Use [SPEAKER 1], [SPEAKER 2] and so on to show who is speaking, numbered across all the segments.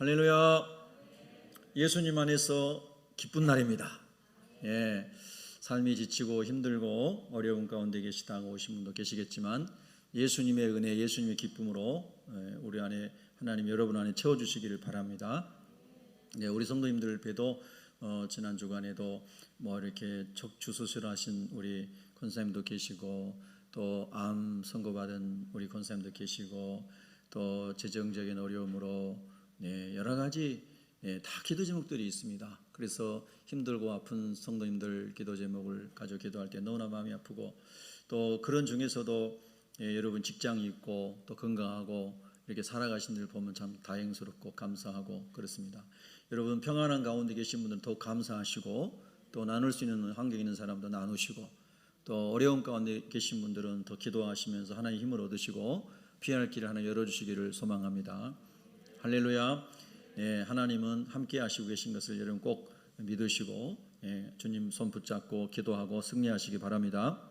[SPEAKER 1] 할렐루야. 예수님 안에서 기쁜 날입니다. 예, 삶이 지치고 힘들고 어려운 가운데 계시다고 오신 분도 계시겠지만 예수님의 은혜, 예수님의 기쁨으로 우리 안에 하나님 여러분 안에 채워주시기를 바랍니다. 네, 우리 성도님들 뵈도 지난 주간에도 뭐 이렇게 척추 수술하신 우리 권사님도 계시고 또 암 선고받은 우리 권사님도 계시고 또 재정적인 어려움으로 여러 가지 다 기도 제목들이 있습니다. 그래서 힘들고 아픈 성도님들 기도 제목을 가지고 기도할 때 너무나 마음이 아프고 또 그런 중에서도 여러분 직장이 있고 또 건강하고 이렇게 살아가신 들 보면 참 다행스럽고 감사하고 그렇습니다. 여러분 평안한 가운데 계신 분들은 더 감사하시고 또 나눌 수 있는 환경에 있는 사람도 나누시고 또 어려운 가운데 계신 분들은 더 기도하시면서 하나님의 힘을 얻으시고 피할 길을 하나 열어주시기를 소망합니다. 할렐루야. 하나님은 함께 하시고 계신 것을 여러분 꼭 믿으시고 주님 손 붙잡고 기도하고 승리하시기 바랍니다.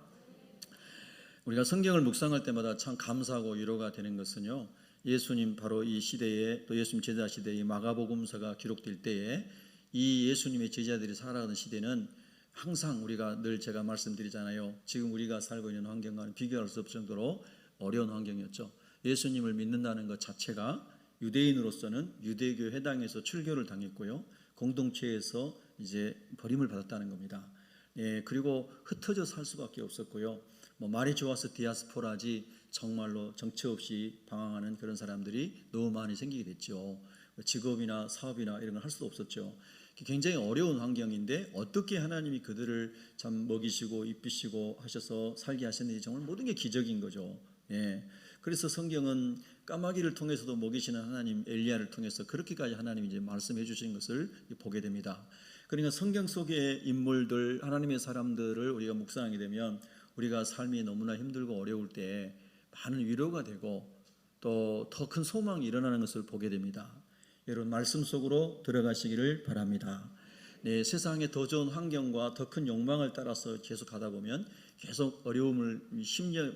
[SPEAKER 1] 우리가 성경을 묵상할 때마다 참 감사하고 위로가 되는 것은요, 예수님 바로 이 시대에 또 예수님 제자 시대에 마가복음서가 기록될 때에 이 예수님의 제자들이 살아가는 시대는 항상 우리가 늘 제가 말씀드리잖아요. 지금 우리가 살고 있는 환경과는 비교할 수 없을 정도로 어려운 환경이었죠. 예수님을 믿는다는 것 자체가 유대인으로서는 유대교 회당에서 출교를 당했고요, 공동체에서 이제 버림을 받았다는 겁니다. 그리고 흩어져 살 수밖에 없었고요. 뭐 말이 좋아서 디아스포라지 정말로 정체 없이 방황하는 그런 사람들이 너무 많이 생기게 됐죠. 직업이나 사업이나 이런 걸 할 수도 없었죠. 굉장히 어려운 환경인데 어떻게 하나님이 그들을 참 먹이시고 입히시고 하셔서 살게 하셨는지 정말 모든 게 기적인 거죠. 그래서 성경은 까마귀를 통해서도 먹이시는 하나님 엘리야를 통해서 그렇게까지 하나님이 이제 말씀해 주신 것을 보게 됩니다. 그러니까 성경 속의 인물들, 하나님의 사람들을 우리가 묵상하게 되면 우리가 삶이 너무나 힘들고 어려울 때 많은 위로가 되고 또 더 큰 소망이 일어나는 것을 보게 됩니다. 여러분 말씀 속으로 들어가시기를 바랍니다. 세상에 더 좋은 환경과 더 큰 욕망을 따라서 계속 가다 보면 계속 어려움을,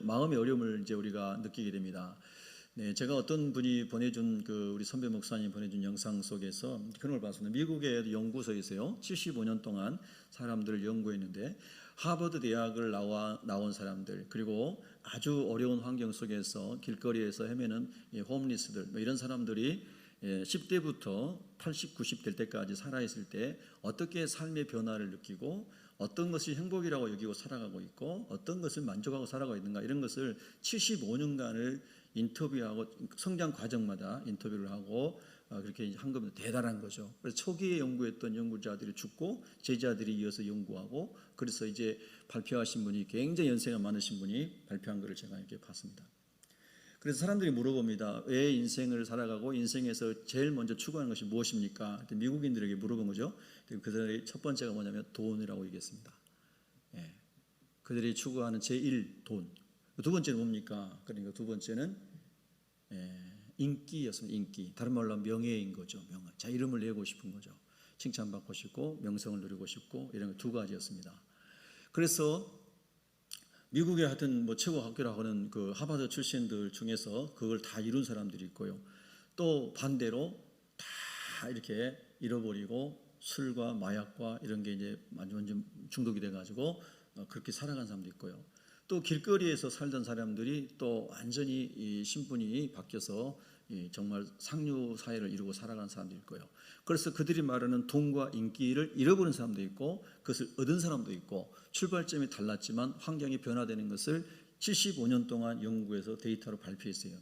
[SPEAKER 1] 마음의 어려움을 이제 우리가 느끼게 됩니다. 제가 어떤 분이 보내준 우리 선배 목사님 보내준 영상 속에서 그런 걸 봤습니다. 미국의 연구소에서요, 75년 동안 사람들을 연구했는데 하버드 대학을 나온 사람들, 그리고 아주 어려운 환경 속에서 길거리에서 헤매는 홈리스들, 이런 사람들이 10대부터 80, 90 될 때까지 살아있을 때 어떻게 삶의 변화를 느끼고 어떤 것이 행복이라고 여기고 살아가고 있고 어떤 것을 만족하고 살아가고 있는가, 이런 것을 75년간을 인터뷰하고 성장 과정마다 인터뷰를 하고 그렇게 한 겁니다. 대단한 거죠. 그래서 초기에 연구했던 연구자들이 죽고 제자들이 이어서 연구하고, 그래서 이제 발표하신 분이 굉장히 연세가 많으신 분이 발표한 것을 제가 이렇게 봤습니다. 그래서 사람들이 물어봅니다. 왜 인생을 살아가고 인생에서 제일 먼저 추구하는 것이 무엇입니까? 미국인들에게 물어본 거죠. 그들의 첫 번째가 뭐냐면 돈이라고 얘기했습니다. 그들이 추구하는 제1 돈. 두 번째는 뭡니까? 그러니까 두 번째는 인기였습니다. 인기. 다른 말로 명예인 거죠. 명예. 자, 이름을 내고 싶은 거죠. 칭찬받고 싶고 명성을 누리고 싶고, 이런 두 가지였습니다. 그래서 미국의 하여튼 최고 학교라고 하는 그 하버드 출신들 중에서 그걸 다 이룬 사람들이 있고요. 또 반대로 다 이렇게 잃어버리고 술과 마약과 이런 게 이제 완전 중독이 돼가지고 그렇게 살아간 사람도 있고요. 또 길거리에서 살던 사람들이 또 완전히 이 신분이 바뀌어서 정말 상류 사회를 이루고 살아가는 사람도 있고요. 그래서 그들이 말하는 돈과 인기를 잃어버린 사람도 있고 그것을 얻은 사람도 있고, 출발점이 달랐지만 환경이 변화되는 것을 75년 동안 연구해서 데이터로 발표했어요.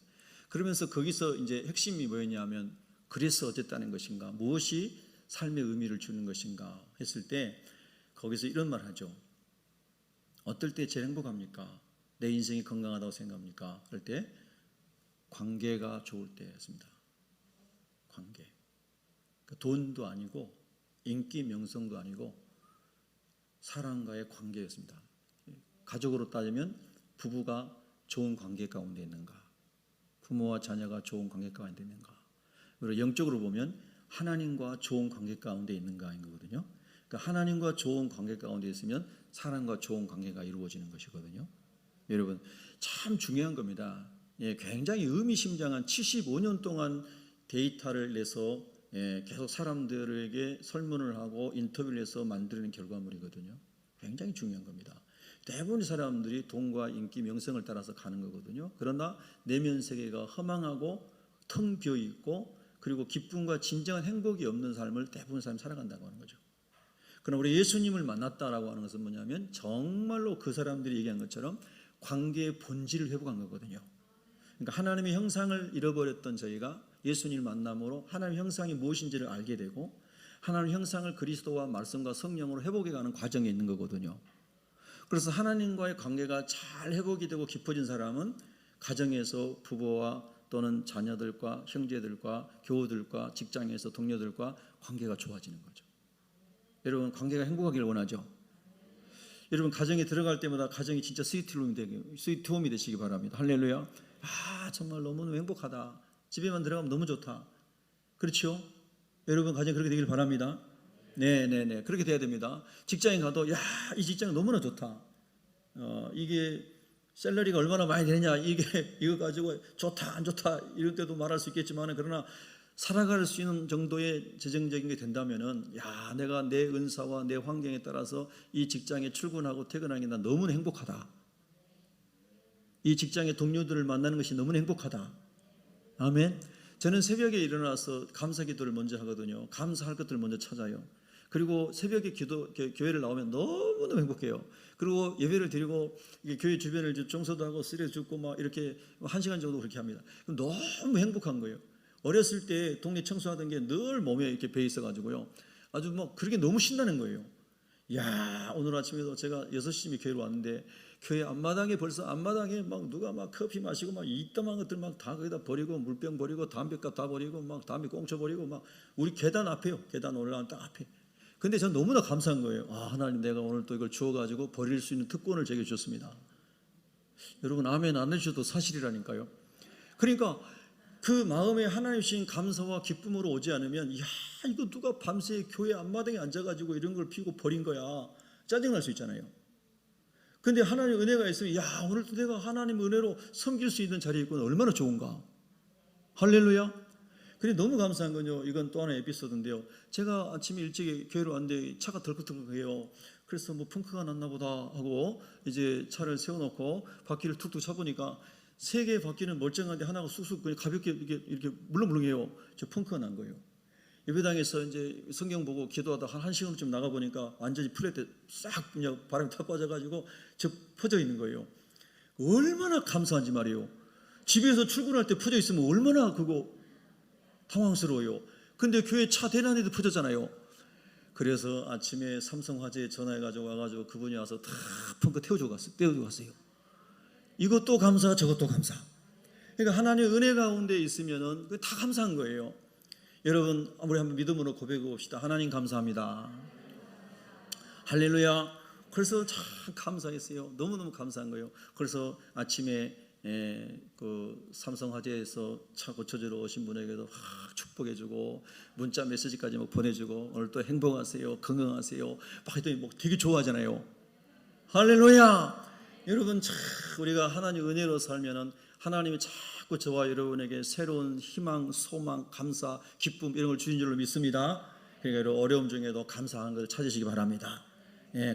[SPEAKER 1] 그러면서 거기서 이제 핵심이 뭐였냐면, 그래서 어쨌다는 것인가, 무엇이 삶의 의미를 주는 것인가 했을 때 거기서 이런 말 하죠. 어떨 때 제일 행복합니까? 내 인생이 건강하다고 생각합니까? 그럴 때 관계가 좋을 때였습니다. 관계. 돈도 아니고 인기 명성도 아니고 사람과의 관계였습니다. 가족으로 따지면 부부가 좋은 관계 가운데 있는가, 부모와 자녀가 좋은 관계 가운데 있는가, 그리고 영적으로 보면 하나님과 좋은 관계 가운데 있는가인 거거든요. 그러니까 하나님과 좋은 관계 가운데 있으면 사람과 좋은 관계가 이루어지는 것이거든요. 여러분 참 중요한 겁니다. 굉장히 의미심장한 75년 동안 데이터를 내서 계속 사람들에게 설문을 하고 인터뷰를 해서 만드는 결과물이거든요. 굉장히 중요한 겁니다. 대부분의 사람들이 돈과 인기, 명성을 따라서 가는 거거든요. 그러나 내면 세계가 허망하고 텅 비어 있고 그리고 기쁨과 진정한 행복이 없는 삶을 대부분 사람이 살아간다고 하는 거죠. 그러나 우리 예수님을 만났다라고 하는 것은 뭐냐면 정말로 그 사람들이 얘기한 것처럼 관계의 본질을 회복한 거거든요. 그러니까 하나님의 형상을 잃어버렸던 저희가 예수님을 만남으로 하나님의 형상이 무엇인지를 알게 되고 하나님의 형상을 그리스도와 말씀과 성령으로 회복해가는 과정에 있는 거거든요. 그래서 하나님과의 관계가 잘 회복이 되고 깊어진 사람은 가정에서 부부와 또는 자녀들과 형제들과 교우들과 직장에서 동료들과 관계가 좋아지는 거죠. 여러분 관계가 행복하기를 원하죠. 여러분 가정에 들어갈 때마다 가정이 진짜 스위트홈이 되시기 바랍니다. 할렐루야. 정말 너무너무 행복하다. 집에만 들어가면 너무 좋다. 그렇죠? 여러분 가정 그렇게 되길 바랍니다. 네네네 그렇게 돼야 됩니다. 직장에 가도 이 직장 너무나 좋다. 이게 샐러리가 얼마나 많이 되느냐 이거 가지고 좋다 안 좋다 이럴 때도 말할 수 있겠지만 그러나 살아갈 수 있는 정도의 재정적인 게 된다면은 내가 내 은사와 내 환경에 따라서 이 직장에 출근하고 퇴근하는 게 난 너무나 행복하다. 이 직장의 동료들을 만나는 것이 너무나 행복하다. 아멘. 저는 새벽에 일어나서 감사 기도를 먼저 하거든요. 감사할 것들을 먼저 찾아요. 그리고 새벽에 교회를 나오면 너무너무 행복해요. 그리고 예배를 드리고 교회 주변을 청소도 하고 쓰레기 줍고 막 이렇게 1시간 정도 그렇게 합니다. 그럼 너무 행복한 거예요. 어렸을 때 동네 청소하던 게 늘 몸에 이렇게 배 있어가지고요. 아주 뭐 그렇게 너무 신나는 거예요. 오늘 아침에도 제가 6시쯤에 교회로 왔는데 교회 앞마당에 막 누가 막 커피 마시고 막 이따만 것들 막 다 거기다 버리고 물병 버리고 담배값 다 버리고 막 담배 꽁쳐 버리고 막 우리 계단 앞에요. 계단 올라간 딱 앞에. 근데 전 너무나 감사한 거예요. 하나님 내가 오늘 또 이걸 주워가지고 버릴 수 있는 특권을 제게 주셨습니다. 여러분 아멘 안 해주셔도 사실이라니까요. 그러니까 그 마음에 하나님 주신 감사와 기쁨으로 오지 않으면 이거 누가 밤새 교회 앞마당에 앉아가지고 이런 걸 피고 버린 거야. 짜증날 수 있잖아요. 근데 하나님의 은혜가 있으면 오늘도 내가 하나님의 은혜로 섬길 수 있는 자리에 있구나. 얼마나 좋은가. 할렐루야. 근데 너무 감사한 건요. 이건 또 하나의 에피소드인데요. 제가 아침에 일찍 교회로 왔는데 차가 덜컥덜컥해요. 그래서 뭐 펑크가 났나 보다 하고 이제 차를 세워놓고 바퀴를 툭툭 쳐보니까 3개의 바퀴는 멀쩡한데 하나가 쑥쑥 그냥 가볍게 이렇게 물렁물렁해요. 저 펑크가 난 거예요. 예배당에서 이제 성경 보고 기도하다 한 1시간쯤 나가보니까 완전히 플랫에 싹 그냥 바람이 탁 빠져가지고 저 퍼져 있는 거예요. 얼마나 감사한지 말이에요. 집에서 출근할 때 퍼져 있으면 얼마나 그거 당황스러워요. 근데 교회 차 대란에도 퍼졌잖아요. 그래서 아침에 삼성화재에 전화해가지고 와가지고 그분이 와서 다 펑크 떼어주고 갔어요. 이것도 감사 저것도 감사. 그러니까 하나님의 은혜 가운데 있으면은 다 감사한 거예요. 여러분 우리 한번 믿음으로 고백해 봅시다. 하나님 감사합니다. 할렐루야. 그래서 참 감사했어요. 너무너무 감사한 거예요. 그래서 아침에 그 삼성화재에서 차 고쳐주러 오신 분에게도 축복해주고 문자 메시지까지 막 보내주고 오늘 또 행복하세요 건강하세요 막 했더니 뭐 되게 좋아하잖아요. 할렐루야. 여러분 참 우리가 하나님 은혜로 살면은 하나님이 자꾸 저와 여러분에게 새로운 희망, 소망, 감사, 기쁨 이런 걸 주신 줄로 믿습니다. 그러니까 어려움 중에도 감사한 것을 찾으시기 바랍니다.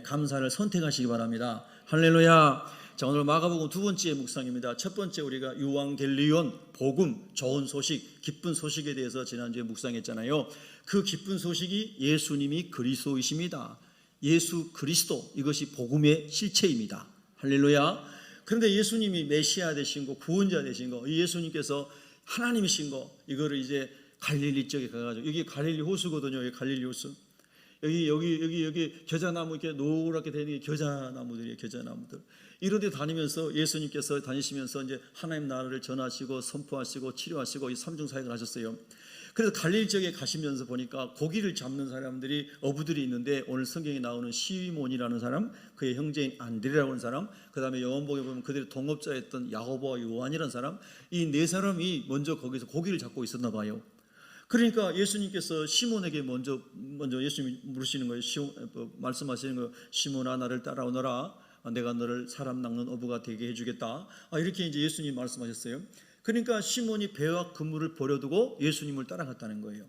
[SPEAKER 1] 감사를 선택하시기 바랍니다. 할렐루야. 자, 오늘 마가복음 2번째 묵상입니다. 첫 번째 우리가 유앙겔리온 복음, 좋은 소식, 기쁜 소식에 대해서 지난주에 묵상했잖아요. 그 기쁜 소식이 예수님이 그리스도이십니다. 예수 그리스도 이것이 복음의 실체입니다. 할렐루야. 그런데 예수님이 메시아 되신 거, 구원자 되신 거, 예수님께서 하나님이신 거 이거를 이제 갈릴리 쪽에 가가지고 여기 갈릴리 호수거든요. 여기 갈릴리 호수. 여기 겨자나무 이렇게 노랗게 되는 게 겨자나무들이에요. 겨자나무들. 이런 데 다니면서 예수님께서 다니시면서 이제 하나님 나라를 전하시고 선포하시고 치료하시고 이 삼중 사역을 하셨어요. 그래서 갈릴리 지역에 가시면서 보니까 고기를 잡는 사람들이 어부들이 있는데 오늘 성경에 나오는 시몬이라는 사람, 그의 형제인 안드레라고 하는 사람, 그 다음에 요한복음에 보면 그들의 동업자였던 야고보와 요한이라는 사람, 이 4사람이 먼저 거기서 고기를 잡고 있었나 봐요. 그러니까 예수님께서 시몬에게 먼저 예수님이 물으시는 거예요. 말씀하시는 거예요. 시몬아 나를 따라오너라. 내가 너를 사람 낚는 어부가 되게 해주겠다. 이렇게 이제 예수님이 말씀하셨어요. 그러니까 시몬이 배와 그물을 버려두고 예수님을 따라갔다는 거예요.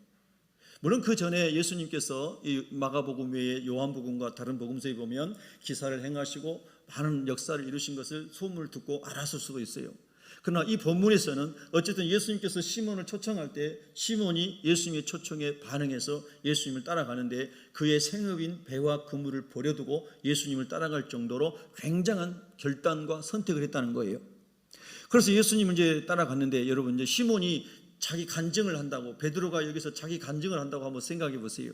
[SPEAKER 1] 물론 그 전에 예수님께서 이 마가복음 외에 요한복음과 다른 복음서에 보면 기사를 행하시고 많은 역사를 이루신 것을 소문을 듣고 알았을 수도 있어요. 그러나 이 본문에서는 어쨌든 예수님께서 시몬을 초청할 때 시몬이 예수님의 초청에 반응해서 예수님을 따라가는데 그의 생업인 배와 그물을 버려두고 예수님을 따라갈 정도로 굉장한 결단과 선택을 했다는 거예요. 그래서 예수님을 이제 따라갔는데 여러분 이제 시몬이 자기 간증을 한다고, 베드로가 여기서 자기 간증을 한다고 한번 생각해 보세요.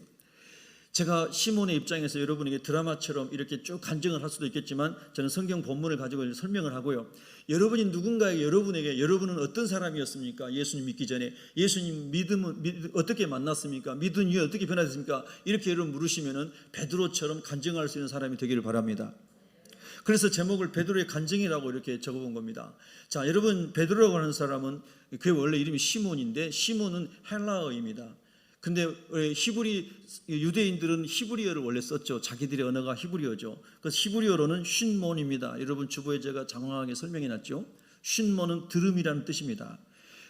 [SPEAKER 1] 제가 시몬의 입장에서 여러분에게 드라마처럼 이렇게 쭉 간증을 할 수도 있겠지만 저는 성경 본문을 가지고 설명을 하고요. 여러분이 누군가에게 여러분은 어떤 사람이었습니까? 예수님 믿기 전에 예수님 믿음은 어떻게 만났습니까? 믿은 이후에 어떻게 변화됐습니까? 이렇게 여러분 물으시면은 베드로처럼 간증할 수 있는 사람이 되기를 바랍니다. 그래서 제목을 베드로의 간증이라고 이렇게 적어본 겁니다. 자, 여러분 베드로라고 하는 사람은 그 원래 이름이 시몬인데 시몬은 헬라어입니다. 근데 유대인들은 히브리어를 원래 썼죠. 자기들의 언어가 히브리어죠. 그래서 히브리어로는 쉰몬입니다. 여러분 주보에 제가 장황하게 설명해 놨죠. 쉰몬은 들음이라는 뜻입니다.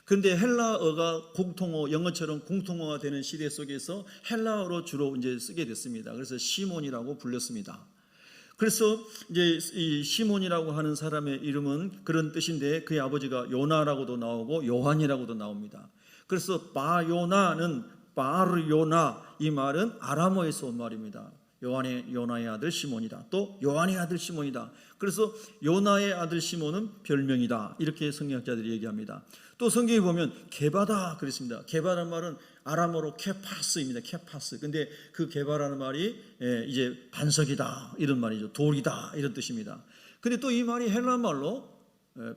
[SPEAKER 1] 그런데 헬라어가 공통어, 영어처럼 공통어가 되는 시대 속에서 헬라어로 주로 이제 쓰게 됐습니다. 그래서 시몬이라고 불렸습니다. 그래서 이제 이 시몬이라고 하는 사람의 이름은 그런 뜻인데 그의 아버지가 요나라고도 나오고 요한이라고도 나옵니다. 그래서 바요나는 바르요나, 이 말은 아람어에서 온 말입니다. 요나의 아들 시몬이다. 또 요한의 아들 시몬이다. 그래서 요나의 아들 시몬은 별명이다. 이렇게 성경학자들이 얘기합니다. 또 성경에 보면 게바다 그랬습니다. 게바라는 말은 아람어로 케파스입니다. 케파스. 근데 그 게바라는 말이 이제 반석이다 이런 말이죠. 돌이다 이런 뜻입니다. 근데 또 이 말이 헬라 말로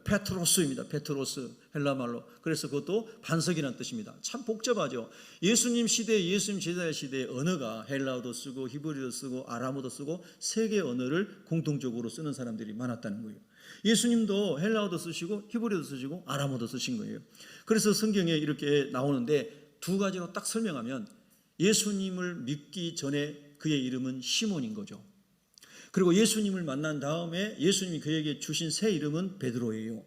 [SPEAKER 1] 페트로스입니다. 페트로스 헬라말로. 그래서 그것도 반석이라는 뜻입니다. 참 복잡하죠. 예수님 시대, 예수님 제자 시대의 언어가 헬라어도 쓰고 히브리어도 쓰고 아람어도 쓰고 세 개의 언어를 공통적으로 쓰는 사람들이 많았다는 거예요. 예수님도 헬라어도 쓰시고 히브리어도 쓰시고 아람어도 쓰신 거예요. 그래서 성경에 이렇게 나오는데 두 가지로 딱 설명하면 예수님을 믿기 전에 그의 이름은 시몬인 거죠. 그리고 예수님을 만난 다음에 예수님이 그에게 주신 새 이름은 베드로예요.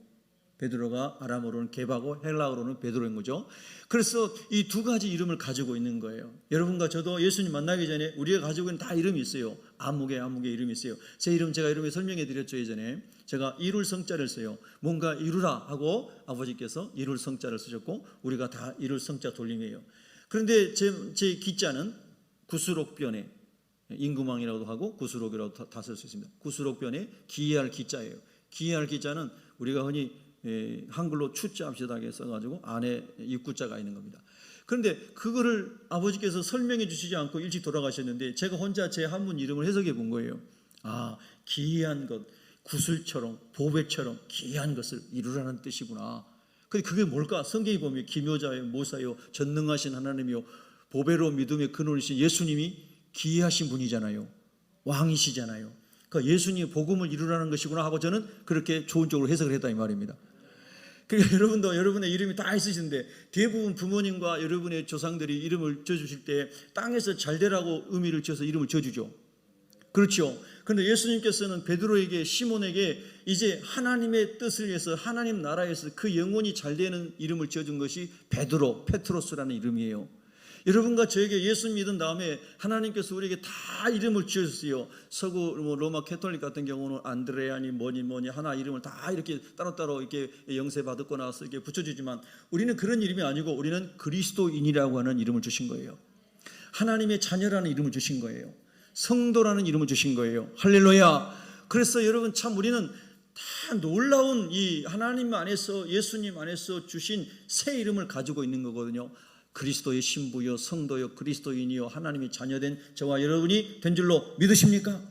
[SPEAKER 1] 베드로가 아람어로는 게바고 헬라어로는 베드로인 거죠. 그래서 이 두 가지 이름을 가지고 있는 거예요. 여러분과 저도 예수님 만나기 전에 우리가 가지고 있는 다 이름이 있어요. 아무개 이름이 있어요. 제 이름 제가 이름에 설명해 드렸죠. 예전에 제가 이룰 성자를 써요. 뭔가 이루라 하고 아버지께서 이룰 성자를 쓰셨고 우리가 다 이룰 성자 돌림이에요. 그런데 제 기자는 구스록변에 임금왕이라고도 하고 구스록이라고 다 쓸 수 있습니다. 구스록변에 기이할 기자예요. 기이할 기자는 우리가 흔히 한글로 추자 비슷하게 써가지고 안에 입구자가 있는 겁니다. 그런데 그거를 아버지께서 설명해 주시지 않고 일찍 돌아가셨는데 제가 혼자 제 한문 이름을 해석해 본 거예요. 아, 기이한 것, 구슬처럼 보배처럼 기이한 것을 이루라는 뜻이구나. 근데 그게 뭘까? 성경에 보면 기묘자요, 모사요, 전능하신 하나님이요, 보배로 믿음의 근원이신 예수님이 기이하신 분이잖아요. 왕이시잖아요. 그러니까 예수님의 복음을 이루라는 것이구나 하고 저는 그렇게 좋은 쪽으로 해석을 했다 이 말입니다. 그러니까 여러분도 여러분의 이름이 다 있으신데 대부분 부모님과 여러분의 조상들이 이름을 지어주실 때 땅에서 잘 되라고 의미를 지어서 이름을 지어주죠. 그렇죠. 그런데 예수님께서는 베드로에게 시몬에게 이제 하나님의 뜻을 위해서 하나님 나라에서 그 영혼이 잘 되는 이름을 지어준 것이 베드로, 페트로스라는 이름이에요. 여러분과 저에게 예수 믿은 다음에 하나님께서 우리에게 다 이름을 지어주세요. 서구 로마 캐톨릭 같은 경우는 안드레아니 뭐니 하나 이름을 다 이렇게 따로따로 이렇게 영세 받고 나서 이렇게 붙여주지만 우리는 그런 이름이 아니고 우리는 그리스도인이라고 하는 이름을 주신 거예요. 하나님의 자녀라는 이름을 주신 거예요. 성도라는 이름을 주신 거예요. 할렐루야. 그래서 여러분 참 우리는 다 놀라운 이 하나님 안에서 예수님 안에서 주신 새 이름을 가지고 있는 거거든요. 그리스도의 신부요 성도요 그리스도인이요 하나님의 자녀된 저와 여러분이 된 줄로 믿으십니까?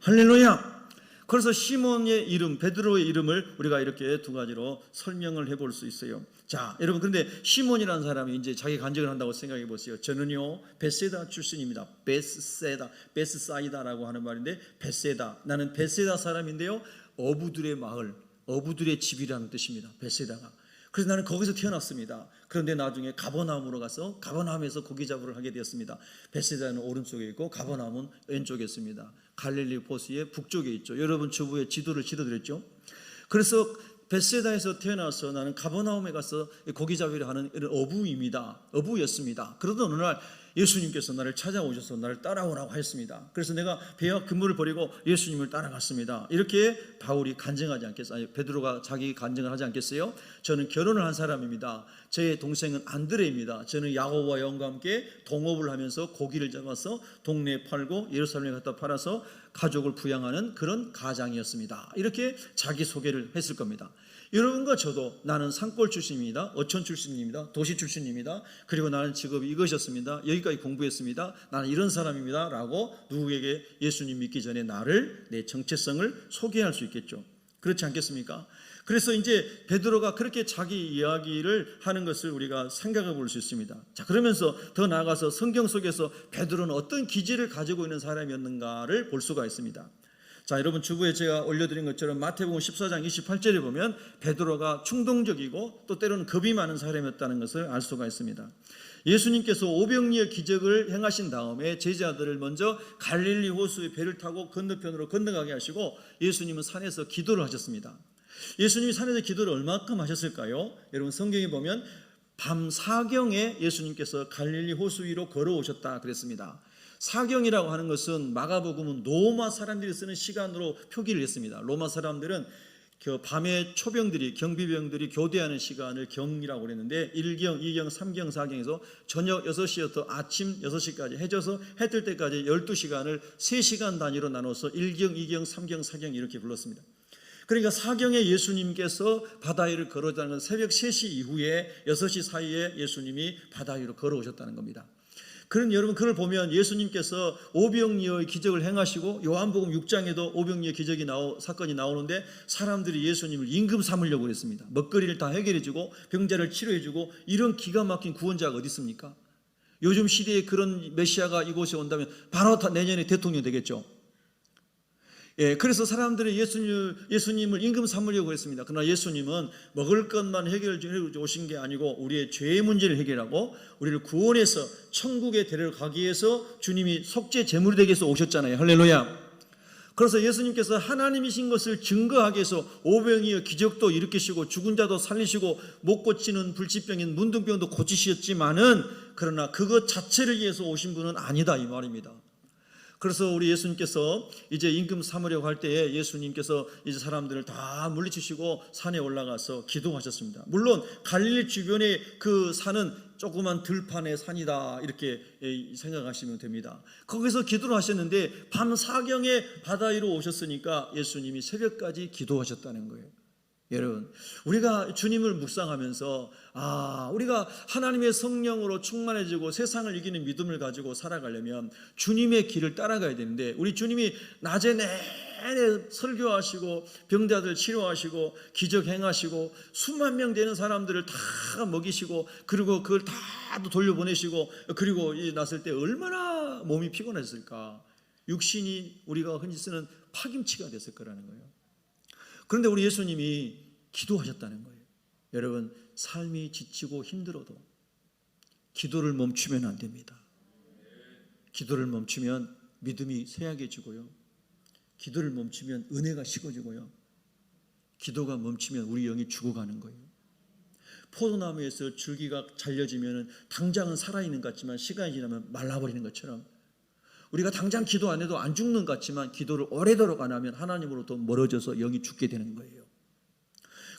[SPEAKER 1] 할렐루야. 그래서 시몬의 이름 베드로의 이름을 우리가 이렇게 두 가지로 설명을 해볼 수 있어요. 자 여러분 그런데 시몬이라는 사람이 이제 자기 간증을 한다고 생각해 보세요. 저는요 베세다 출신입니다. 베스사이다라고 하는 말인데 베세다, 나는 베세다 사람인데요 어부들의 마을, 어부들의 집이라는 뜻입니다. 베세다가. 그래서 나는 거기서 태어났습니다. 그런데 나중에 가버나움으로 가서 가버나움에서 고기 잡으러 하게 되었습니다. 베세다는 오른쪽에 있고 가버나움은 왼쪽에 있습니다. 갈릴리 포스의 북쪽에 있죠. 여러분 주부에 지도를 지도드렸죠. 그래서 베세다에서 태어나서 나는 가버나움에 가서 고기 잡으러 하는 이런 어부였습니다. 그러던 어느 날 예수님께서 나를 찾아오셔서 나를 따라오라고 했습니다. 그래서 내가 배와 그물을 버리고 예수님을 따라갔습니다. 이렇게 바울이 간증하지 않겠어요? 아니, 베드로가 자기 간증을 하지 않겠어요? 저는 결혼을 한 사람입니다. 저의 동생은 안드레입니다. 저는 야고보와 요한과 함께 동업을 하면서 고기를 잡아서 동네에 팔고 예루살렘에 갖다 팔아서 가족을 부양하는 그런 가장이었습니다. 이렇게 자기소개를 했을 겁니다. 여러분과 저도 나는 산골 출신입니다. 어촌 출신입니다. 도시 출신입니다. 그리고 나는 직업이 이것이었습니다. 여기까지 공부했습니다. 나는 이런 사람입니다. 라고 누구에게 예수님 믿기 전에 나를, 내 정체성을 소개할 수 있겠죠. 그렇지 않겠습니까? 그래서 이제 베드로가 그렇게 자기 이야기를 하는 것을 우리가 생각해 볼 수 있습니다. 자, 그러면서 더 나아가서 성경 속에서 베드로는 어떤 기질을 가지고 있는 사람이었는가를 볼 수가 있습니다. 자, 여러분 주부에 제가 올려드린 것처럼 마태복음 14장 28절에 보면 베드로가 충동적이고 또 때로는 겁이 많은 사람이었다는 것을 알 수가 있습니다. 예수님께서 오병이어 기적을 행하신 다음에 제자들을 먼저 갈릴리 호수의 배를 타고 건너편으로 건너가게 하시고 예수님은 산에서 기도를 하셨습니다. 예수님이 산에서 기도를 얼마큼 하셨을까요? 여러분 성경에 보면 밤 사경에 예수님께서 갈릴리 호수 위로 걸어오셨다 그랬습니다. 사경이라고 하는 것은 마가복음은 로마 사람들이 쓰는 시간으로 표기를 했습니다. 로마 사람들은 그 밤에 초병들이 경비병들이 교대하는 시간을 경이라고 그랬는데 1경, 2경, 3경, 4경에서 저녁 6시부터 아침 6시까지 해져서 해 뜰 때까지 12시간을 3시간 단위로 나눠서 1경, 2경, 3경, 4경 이렇게 불렀습니다. 그러니까 사경에 예수님께서 바다 위를 걸어오셨다는 건 새벽 3시 이후에 6시 사이에 예수님이 바다 위로 걸어오셨다는 겁니다. 그런 여러분 그걸 보면 예수님께서 오병이어의 기적을 행하시고 요한복음 6장에도 오병이어 기적이 사건이 나오는데 사람들이 예수님을 임금 삼으려고 그랬습니다. 먹거리를 다 해결해주고 병자를 치료해주고 이런 기가 막힌 구원자가 어디 있습니까? 요즘 시대에 그런 메시아가 이곳에 온다면 바로 내년에 대통령 되겠죠. 예, 그래서 사람들이 예수님을 임금 삼으려고 했습니다. 그러나 예수님은 먹을 것만 해결해 오신 게 아니고 우리의 죄의 문제를 해결하고 우리를 구원해서 천국에 데려가기 위해서 주님이 속죄 제물이 되기 위해서 오셨잖아요. 할렐루야. 그래서 예수님께서 하나님이신 것을 증거하기 위해서 오병이어 기적도 일으키시고 죽은 자도 살리시고 못 고치는 불치병인 문둥병도 고치셨지만은 그러나 그것 자체를 위해서 오신 분은 아니다 이 말입니다. 그래서 우리 예수님께서 이제 임금 삼으려고 할 때에 예수님께서 이제 사람들을 다 물리치시고 산에 올라가서 기도하셨습니다. 물론 갈릴리 주변의 그 산은 조그만 들판의 산이다 이렇게 생각하시면 됩니다. 거기서 기도를 하셨는데 밤 사경에 바다 위로 오셨으니까 예수님이 새벽까지 기도하셨다는 거예요. 여러분 우리가 주님을 묵상하면서 우리가 하나님의 성령으로 충만해지고 세상을 이기는 믿음을 가지고 살아가려면 주님의 길을 따라가야 되는데 우리 주님이 낮에 내내 설교하시고 병자들 치료하시고 기적 행하시고 수만 명 되는 사람들을 다 먹이시고 그리고 그걸 다 돌려보내시고 그리고 났을 때 얼마나 몸이 피곤했을까. 육신이 우리가 흔히 쓰는 파김치가 됐을 거라는 거예요. 그런데 우리 예수님이 기도하셨다는 거예요. 여러분 삶이 지치고 힘들어도 기도를 멈추면 안 됩니다. 기도를 멈추면 믿음이 쇠약해지고요. 기도를 멈추면 은혜가 식어지고요. 기도가 멈추면 우리 영이 죽어가는 거예요. 포도나무에서 줄기가 잘려지면 당장은 살아있는 것 같지만 시간이 지나면 말라버리는 것처럼 우리가 당장 기도 안 해도 안 죽는 것 같지만 기도를 오래도록 안 하면 하나님으로부터 멀어져서 영이 죽게 되는 거예요.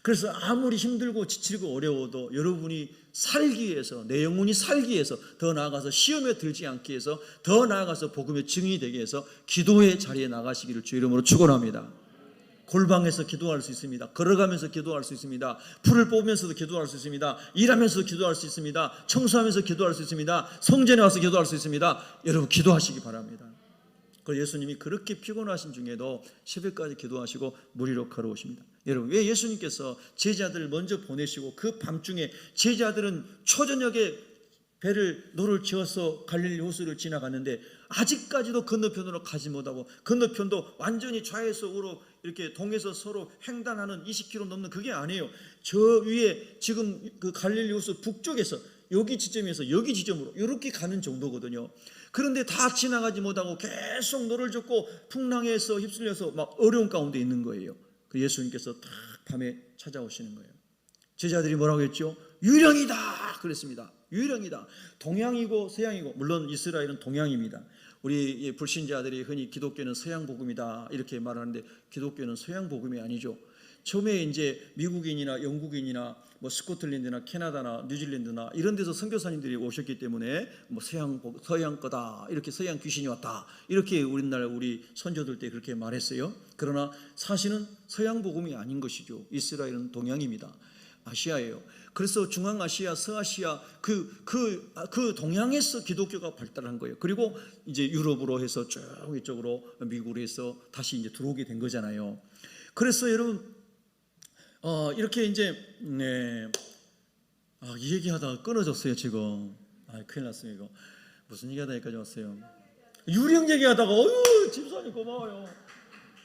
[SPEAKER 1] 그래서 아무리 힘들고 지치고 어려워도 여러분이 살기 위해서 내 영혼이 살기 위해서 더 나아가서 시험에 들지 않기 위해서 더 나아가서 복음의 증인이 되기 위해서 기도의 자리에 나가시기를 주 이름으로 축원합니다. 골방에서 기도할 수 있습니다. 걸어가면서 기도할 수 있습니다. 풀을 뽑으면서도 기도할 수 있습니다. 일하면서도 기도할 수 있습니다. 청소하면서 기도할 수 있습니다. 성전에 와서 기도할 수 있습니다. 여러분 기도하시기 바랍니다. 그래서 예수님이 그렇게 피곤하신 중에도 새벽까지 기도하시고 물 위로 걸어오십니다. 여러분 왜 예수님께서 제자들을 먼저 보내시고 그 밤중에 제자들은 초저녁에 노를 지어서 갈릴리 호수를 지나갔는데 아직까지도 건너편으로 가지 못하고 건너편도 완전히 좌에서 우로 이렇게 동에서 서로 횡단하는 20km 넘는 그게 아니에요. 저 위에 지금 그 갈릴리 호수 북쪽에서 여기 지점에서 여기 지점으로 이렇게 가는 정도거든요. 그런데 다 지나가지 못하고 계속 노를 젓고 풍랑에서 휩쓸려서 막 어려운 가운데 있는 거예요. 그 예수님께서 딱 밤에 찾아오시는 거예요. 제자들이 뭐라고 했죠? 유령이다 그랬습니다. 유령이다. 동양이고 서양이고, 물론 이스라엘은 동양입니다. 우리 불신자들이 흔히 기독교는 서양 복음이다 이렇게 말하는데, 기독교는 서양 복음이 아니죠. 처음에 이제 미국인이나 영국인이나 뭐 스코틀랜드나 캐나다나 뉴질랜드나 이런 데서 선교사님들이 오셨기 때문에 뭐 서양 거다, 이렇게 서양 귀신이 왔다, 이렇게 우리나라 우리 선조들 때 그렇게 말했어요. 그러나 사실은 서양 복음이 아닌 것이죠. 이스라엘은 동양입니다. 아시아예요. 그래서 중앙아시아, 서아시아 그 동양에서 기독교가 발달한 거예요. 그리고 이제 유럽으로 해서 쭉 이쪽으로 미국으로 해서 다시 이제 들어오게 된 거잖아요. 그래서 여러분 이렇게 이제 이 얘기하다가 끊어졌어요 지금. 큰일 났어요 이거. 무슨 얘기하다 여기까지 왔어요? 유령 얘기하다가 집사님 고마워요.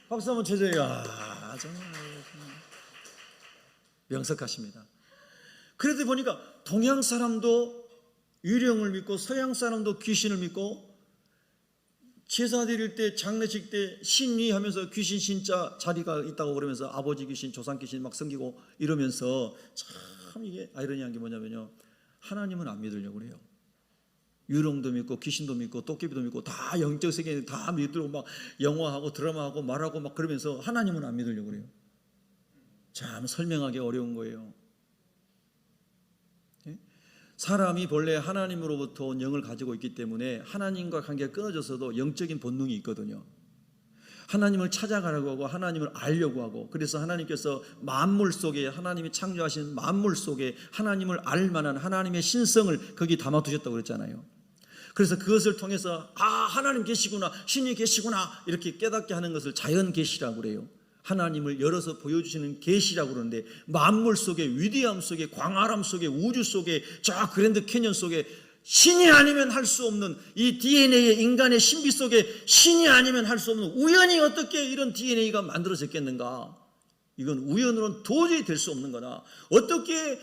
[SPEAKER 1] 박수 한번 쳐줘요. 정말 명석하십니다. 그래도 보니까 동양 사람도 유령을 믿고 서양 사람도 귀신을 믿고, 제사 드릴 때 장례식 때 신위하면서 귀신 신자 자리가 있다고 그러면서 아버지 귀신 조상 귀신 막 섬기고 이러면서, 참 이게 아이러니한 게 뭐냐면요, 하나님은 안 믿으려고 그래요. 유령도 믿고 귀신도 믿고 도깨비도 믿고 다 영적 세계에 다 믿으려고 막 영화하고 드라마하고 말하고 막 그러면서 하나님은 안 믿으려고 그래요. 참 설명하기 어려운 거예요. 사람이 본래 하나님으로부터 온 영을 가지고 있기 때문에 하나님과 관계가 끊어져서도 영적인 본능이 있거든요. 하나님을 찾아가려고 하고 하나님을 알려고 하고, 그래서 하나님께서 만물 속에, 하나님이 창조하신 만물 속에 하나님을 알 만한 하나님의 신성을 거기 담아두셨다고 그랬잖아요. 그래서 그것을 통해서 하나님 계시구나, 신이 계시구나 이렇게 깨닫게 하는 것을 자연 계시라고 그래요. 하나님을 열어서 보여주시는 계시라고 그러는데, 만물 속에, 위대함 속에, 광활함 속에, 우주 속에, 저 그랜드 캐년 속에 신이 아니면 할 수 없는 이 DNA의 인간의 신비 속에 신이 아니면 할 수 없는, 우연히 어떻게 이런 DNA가 만들어졌겠는가? 이건 우연으로는 도저히 될 수 없는 거다. 어떻게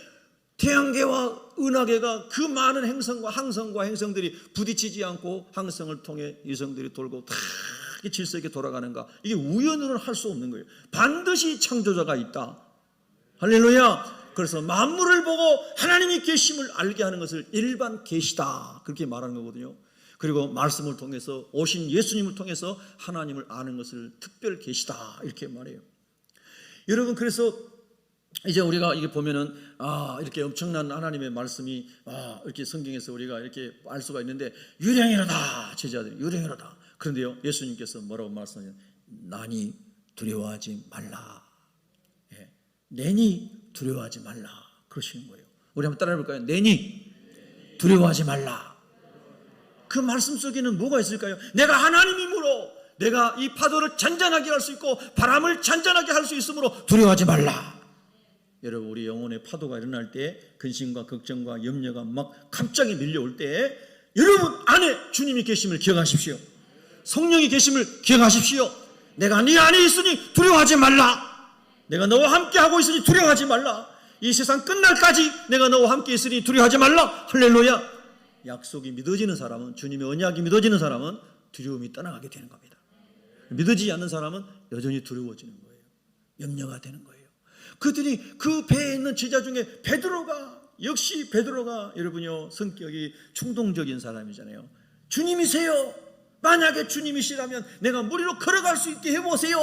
[SPEAKER 1] 태양계와 은하계가 그 많은 행성과 항성과 행성들이 부딪히지 않고 항성을 통해 위성들이 돌고 다 질서 있게 돌아가는가? 이게 우연으로는 할 수 없는 거예요. 반드시 창조자가 있다. 할렐루야. 그래서 만물을 보고 하나님이 계심을 알게 하는 것을 일반 계시다 그렇게 말하는 거거든요. 그리고 말씀을 통해서, 오신 예수님을 통해서 하나님을 아는 것을 특별 계시다 이렇게 말해요. 여러분, 그래서 이제 우리가 이게 보면은 이렇게 엄청난 하나님의 말씀이 이렇게 성경에서 우리가 이렇게 알 수가 있는데, 유령이로다, 제자들이 유령이로다. 그런데요, 예수님께서 뭐라고 말씀하세요? 나니 두려워하지 말라. 내니 두려워하지 말라 그러시는 거예요. 우리 한번 따라해 볼까요? 내니 두려워하지 말라. 그 말씀 속에는 뭐가 있을까요? 내가 하나님이므로 내가 이 파도를 잔잔하게 할 수 있고 바람을 잔잔하게 할 수 있으므로 두려워하지 말라. 여러분, 우리 영혼의 파도가 일어날 때, 근심과 걱정과 염려가 막 갑자기 밀려올 때, 여러분 안에 주님이 계심을 기억하십시오. 성령이 계심을 기억하십시오. 내가 네 안에 있으니 두려워하지 말라. 내가 너와 함께 하고 있으니 두려워하지 말라. 이 세상 끝날까지 내가 너와 함께 있으니 두려워하지 말라. 할렐루야. 약속이 믿어지는 사람은, 주님의 언약이 믿어지는 사람은 두려움이 떠나가게 되는 겁니다. 믿어지지 않는 사람은 여전히 두려워지는 거예요. 염려가 되는 거예요. 그들이 그 배에 있는 제자 중에 역시 베드로가 여러분요, 성격이 충동적인 사람이잖아요. 주님이세요. 만약에 주님이시라면 내가 물 위로 걸어갈 수 있게 해보세요.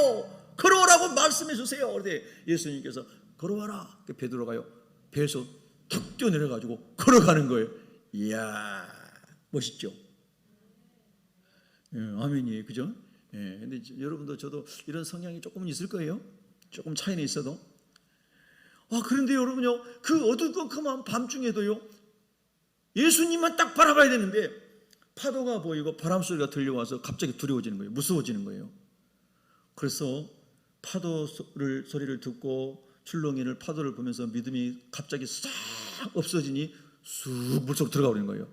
[SPEAKER 1] 걸어오라고 말씀해 주세요. 그런데 예수님께서 걸어와라. 베드로가요, 배에서 툭 뛰어내려가지고 걸어가는 거예요. 이야, 멋있죠? 아멘이에요. 그죠? 근데 여러분도 저도 이런 성향이 조금은 있을 거예요. 조금 차이는 있어도. 그런데 여러분요, 그 어두컴컴한 밤중에도요, 예수님만 딱 바라봐야 되는데 파도가 보이고 바람 소리가 들려와서 갑자기 두려워지는 거예요. 무서워지는 거예요. 그래서 파도 소리를 듣고 출렁이는 파도를 보면서 믿음이 갑자기 싹 없어지니 쑥 물속 들어가 버리는 거예요.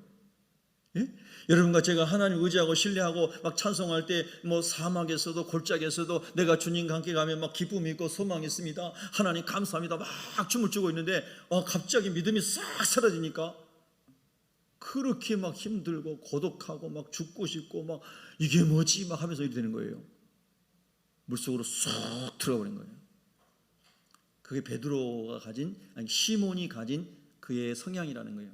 [SPEAKER 1] 여러분과 제가 하나님 의지하고 신뢰하고 막 찬송할 때 뭐 사막에서도 골짜기에서도 내가 주님과 함께 가면 막 기쁨이 있고 소망이 있습니다. 하나님 감사합니다. 막 춤을 추고 있는데 갑자기 믿음이 싹 사라지니까 그렇게 막 힘들고 고독하고 막 죽고 싶고 막 이게 뭐지 막 하면서 이렇게 되는 거예요. 물속으로 쏙 들어가 버린 거예요. 그게 베드로가 가진, 아니 시몬이 가진 그의 성향이라는 거예요.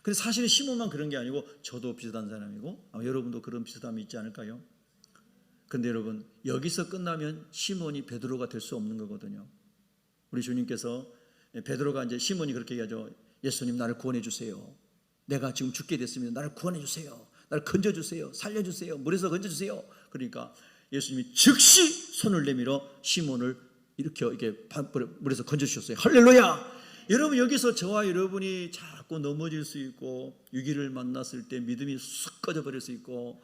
[SPEAKER 1] 근데 사실은 시몬만 그런 게 아니고 저도 비슷한 사람이고 아마 여러분도 그런 비슷함이 있지 않을까요? 근데 여러분, 여기서 끝나면 시몬이 베드로가 될 수 없는 거거든요. 우리 주님께서 베드로가 이제 시몬이 그렇게 얘기하죠. 예수님, 나를 구원해 주세요. 내가 지금 죽게 됐습니다. 나를 구원해 주세요. 나를 건져 주세요. 살려 주세요. 물에서 건져 주세요. 그러니까 예수님이 즉시 손을 내밀어 시몬을 이렇게 물에서 건져 주셨어요. 할렐루야. 여러분, 여기서 저와 여러분이 자꾸 넘어질 수 있고 위기를 만났을 때 믿음이 쑥 꺼져버릴 수 있고,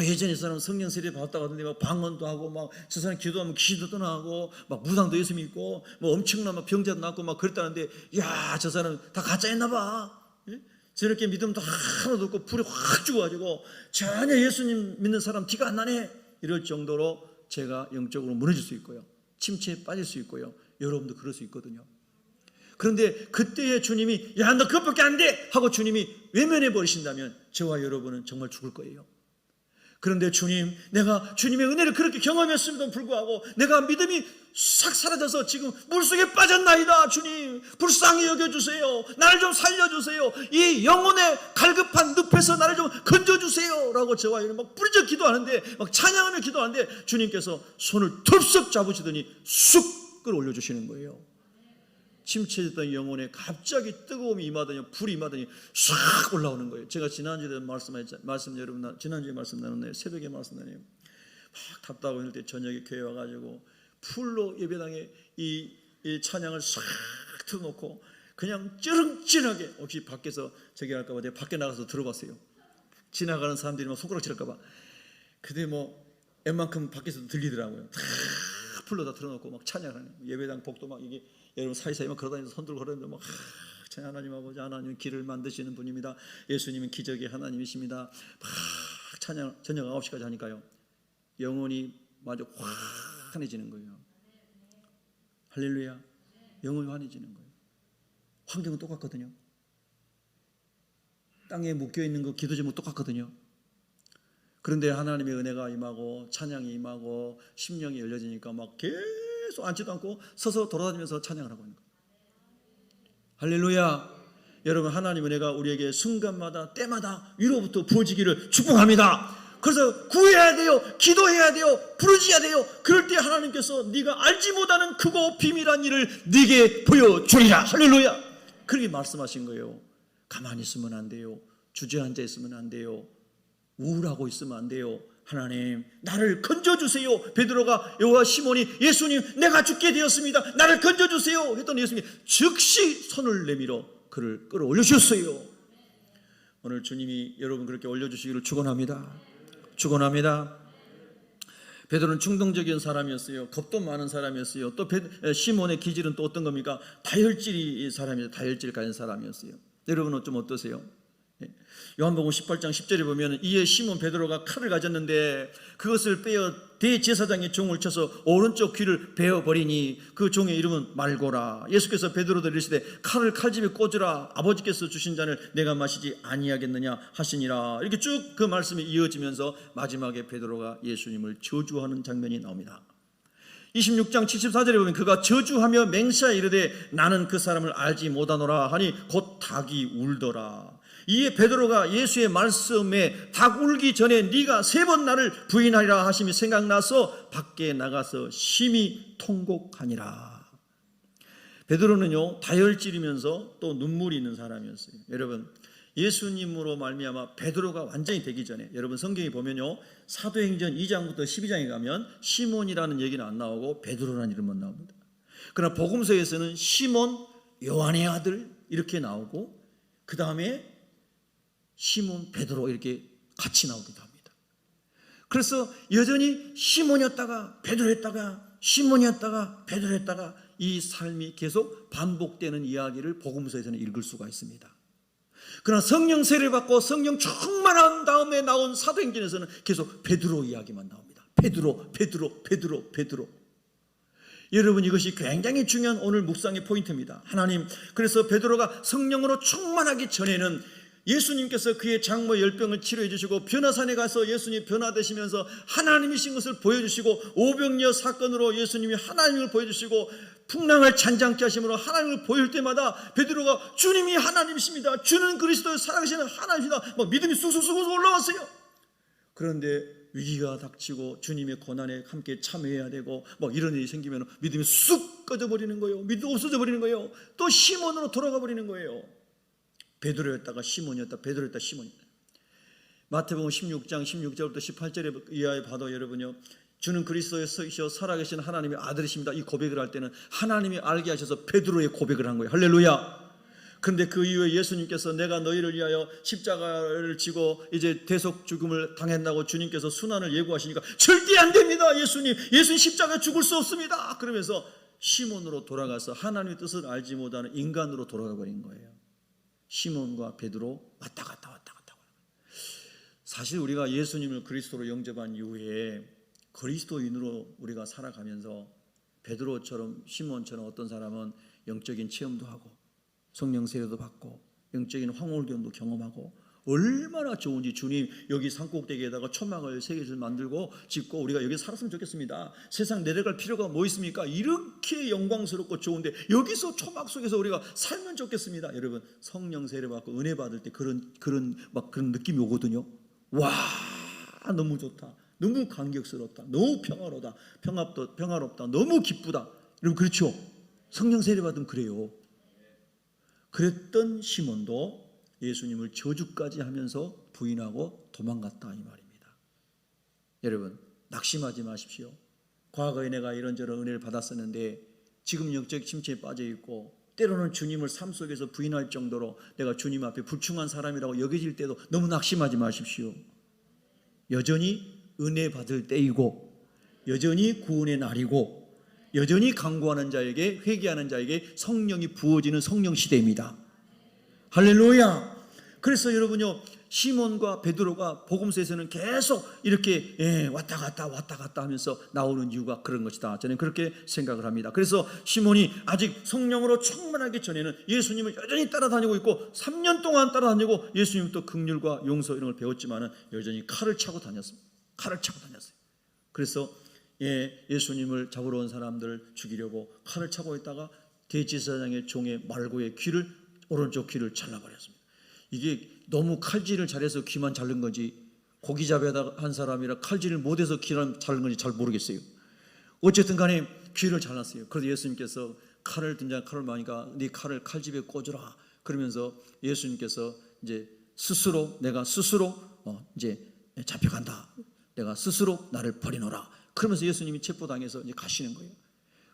[SPEAKER 1] 예전에 사람 성령 세례 받았다고 하던데 막 방언도 하고 막 저 사람 기도하면 귀신도 떠나고 막 무당도 예수 믿고 뭐 엄청난 막 병자도 낫고 막 그랬다는데, 야, 저 사람 다 가짜였나 봐. 예? 저렇게 믿음도 하나도 없고 불이 확 죽어가지고 전혀 예수님 믿는 사람 티가 안 나네, 이럴 정도로 제가 영적으로 무너질 수 있고요, 침체에 빠질 수 있고요. 여러분도 그럴 수 있거든요. 그런데 그때에 주님이 야, 너 그것밖에 안 돼 하고 주님이 외면해 버리신다면 저와 여러분은 정말 죽을 거예요. 그런데 주님, 내가 주님의 은혜를 그렇게 경험했음에도 불구하고 내가 믿음이 싹 사라져서 지금 물속에 빠졌나이다. 주님, 불쌍히 여겨주세요. 나를 좀 살려주세요. 이 영혼의 갈급한 늪에서 나를 좀 건져주세요 라고 저와 여러분 막 부르짖어 기도하는데, 막 찬양하며 기도하는데 주님께서 손을 덥석 잡으시더니 쑥 끌어올려주시는 거예요. 침체됐던 영혼에 갑자기 뜨거움이 임하더니 불이 임하더니 싹 올라오는 거예요. 제가 지난주에 여러분 지난주에 말씀 나눴네요. 새벽에 말씀 나눠요. 막 답답하고 이럴 때 저녁에 교회 와가지고 풀로 예배당에 이 찬양을 싹 틀어놓고 그냥 찌렁찌렁하게, 혹시 밖에서 저기 할까봐 내가 밖에 나가서 들어봤어요. 지나가는 사람들이 막 손가락 칠까봐. 근데 뭐 웬만큼 밖에서도 들리더라고요. 다 풀로 다 틀어놓고 막 찬양하는 예배당 복도 막 이게 여러분 사이사이 막 걸어다니면서 손 들고 걸어다니면서 막 하나님 아버지, 하나님 길을 만드시는 분입니다. 예수님은 기적의 하나님이십니다. 막 찬양 저녁 9시까지 하니까요, 영혼이 마저 환해지는 거예요. 할렐루야. 영혼이 환해지는 거예요. 환경은 똑같거든요. 땅에 묶여있는 거 기도 제목 똑같거든요. 그런데 하나님의 은혜가 임하고 찬양이 임하고 심령이 열려지니까 막 계속 앉지도 않고 서서 돌아다니면서 찬양을 하고 있는 거예요. 할렐루야. 여러분, 하나님의 은혜가 우리에게 순간마다 때마다 위로부터 부어지기를 축복합니다. 그래서 구해야 돼요. 기도해야 돼요. 부르짖어야 돼요. 그럴 때 하나님께서 네가 알지 못하는 크고 비밀한 일을 네게 보여주리라. 할렐루야. 그렇게 말씀하신 거예요. 가만히 있으면 안 돼요. 주저앉아 있으면 안 돼요. 우울하고 있으면 안 돼요. 하나님, 나를 건져주세요. 베드로가 여호와 시몬이 예수님, 내가 죽게 되었습니다. 나를 건져주세요 했더니 예수님이 즉시 손을 내밀어 그를 끌어올려주셨어요. 오늘 주님이 여러분 그렇게 올려주시기를 축원합니다. 축원합니다. 베드로는 충동적인 사람이었어요. 겁도 많은 사람이었어요. 또 시몬의 기질은 또 어떤 겁니까? 다혈질이 사람이었어요. 다혈질 가진 사람이었어요. 여러분은 좀 어떠세요? 요한복음 18장 10절에 보면 이에 시몬 베드로가 칼을 가졌는데 그것을 빼어 대제사장의 종을 쳐서 오른쪽 귀를 베어버리니 그 종의 이름은 말고라. 예수께서 베드로도 이르시되 칼을 칼집에 꽂으라. 아버지께서 주신 잔을 내가 마시지 아니하겠느냐 하시니라. 이렇게 쭉 그 말씀이 이어지면서 마지막에 베드로가 예수님을 저주하는 장면이 나옵니다. 26장 74절에 보면 그가 저주하며 맹세하여 이르되 나는 그 사람을 알지 못하노라 하니 곧 닭이 울더라. 이에 베드로가 예수의 말씀에 닭 울기 전에 네가 3번 나를 부인하리라 하심이 생각나서 밖에 나가서 심히 통곡하니라. 베드로는요, 다혈질이면서 또 눈물이 있는 사람이었어요. 여러분, 예수님으로 말미암아 베드로가 완전히 되기 전에, 여러분 성경에 보면요, 사도행전 2장부터 12장에 가면 시몬이라는 얘기는 안 나오고 베드로라는 이름만 나옵니다. 그러나 복음서에서는 시몬 요한의 아들 이렇게 나오고 그 다음에 시몬 베드로 이렇게 같이 나오기도 합니다. 그래서 여전히 시몬이었다가 베드로였다가 시몬이었다가 베드로였다가 이 삶이 계속 반복되는 이야기를 복음서에서는 읽을 수가 있습니다. 그러나 성령 세례를 받고 성령 충만한 다음에 나온 사도행전에서는 계속 베드로 이야기만 나옵니다. 베드로. 여러분, 이것이 굉장히 중요한 오늘 묵상의 포인트입니다. 하나님, 그래서 베드로가 성령으로 충만하기 전에는 예수님께서 그의 장모 열병을 치료해 주시고 변화산에 가서 예수님이 변화되시면서 하나님이신 것을 보여주시고 오병이어 사건으로 예수님이 하나님을 보여주시고 풍랑을 잔잔케 하심으로 하나님을 보일 때마다 베드로가 주님이 하나님이십니다, 주는 그리스도의 살아계시는 하나님이다, 막 믿음이 쑥쑥쑥 올라왔어요. 그런데 위기가 닥치고 주님의 고난에 함께 참여해야 되고 막 이런 일이 생기면 믿음이 쑥 꺼져버리는 거예요. 믿음 없어져 버리는 거예요. 또 시몬으로 돌아가 버리는 거예요. 베드로였다가 시몬이었다, 베드로였다 시몬이었다. 마태복음 16장 16절부터 18절에 이하에 봐도 여러분요, 주는 그리스도이시여 살아계신 하나님의 아들이십니다, 이 고백을 할 때는 하나님이 알게 하셔서 베드로의 고백을 한 거예요. 할렐루야. 그런데 그 이후에 예수님께서 내가 너희를 위하여 십자가를 지고 이제 대속 죽음을 당했다고 주님께서 순환을 예고하시니까 절대 안 됩니다. 예수님 십자가에 죽을 수 없습니다. 그러면서 시몬으로 돌아가서 하나님의 뜻을 알지 못하는 인간으로 돌아가 버린 거예요. 시몬과 베드로 왔다 갔다. 사실 우리가 예수님을 그리스도로 영접한 이후에 그리스도인으로 우리가 살아가면서 베드로처럼 시몬처럼 어떤 사람은 영적인 체험도 하고 성령 세례도 받고 영적인 황홀경도 경험하고 얼마나 좋은지, 주님 여기 산꼭대기에다가 초막을 3개를 만들고 짓고 우리가 여기 살았으면 좋겠습니다, 세상 내려갈 필요가 뭐 있습니까, 이렇게 영광스럽고 좋은데 여기서 초막 속에서 우리가 살면 좋겠습니다. 여러분 성령 세례 받고 은혜 받을 때 그런 느낌이 오거든요. 와, 너무 좋다, 너무 감격스럽다, 너무 평화롭다, 너무 기쁘다. 여러분 그렇죠? 성령 세례 받으면 그래요. 그랬던 시몬도 예수님을 저주까지 하면서 부인하고 도망갔다 이 말입니다. 여러분 낙심하지 마십시오. 과거에 내가 이런저런 은혜를 받았었는데 지금 영적 침체에 빠져 있고 때로는 주님을 삶 속에서 부인할 정도로 내가 주님 앞에 불충한 사람이라고 여겨질 때도 너무 낙심하지 마십시오. 여전히 은혜 받을 때이고 여전히 구원의 날이고 여전히 간구하는 자에게, 회개하는 자에게 성령이 부어지는 성령 시대입니다. 할렐루야. 그래서 여러분요, 시몬과 베드로가 복음서에서는 계속 이렇게 왔다 갔다 하면서 나오는 이유가 그런 것이다, 저는 그렇게 생각을 합니다. 그래서 시몬이 아직 성령으로 충만하기 전에는 예수님을 여전히 따라다니고 있고 3년 동안 따라다니고 예수님부터 긍휼과 용서 이런 걸 배웠지만은 여전히 칼을 차고 다녔습니다. 그래서 예수님을 잡으러 온 사람들을 죽이려고 칼을 차고 있다가 대제사장의 종의 말고의 오른쪽 귀를 잘라버렸습니다. 이게 너무 칼질을 잘해서 귀만 자른 건지 고기 잡아다 한 사람이라 칼질을 못해서 귀를 자른 건지 잘 모르겠어요. 어쨌든 간에 귀를 잘랐어요. 그래서 예수님께서 칼을 많으니까 네 칼을 칼집에 꽂으라 그러면서 예수님께서 이제 내가 스스로 이제 잡혀간다, 내가 스스로 나를 버리노라 그러면서 예수님이 체포당해서 이제 가시는 거예요.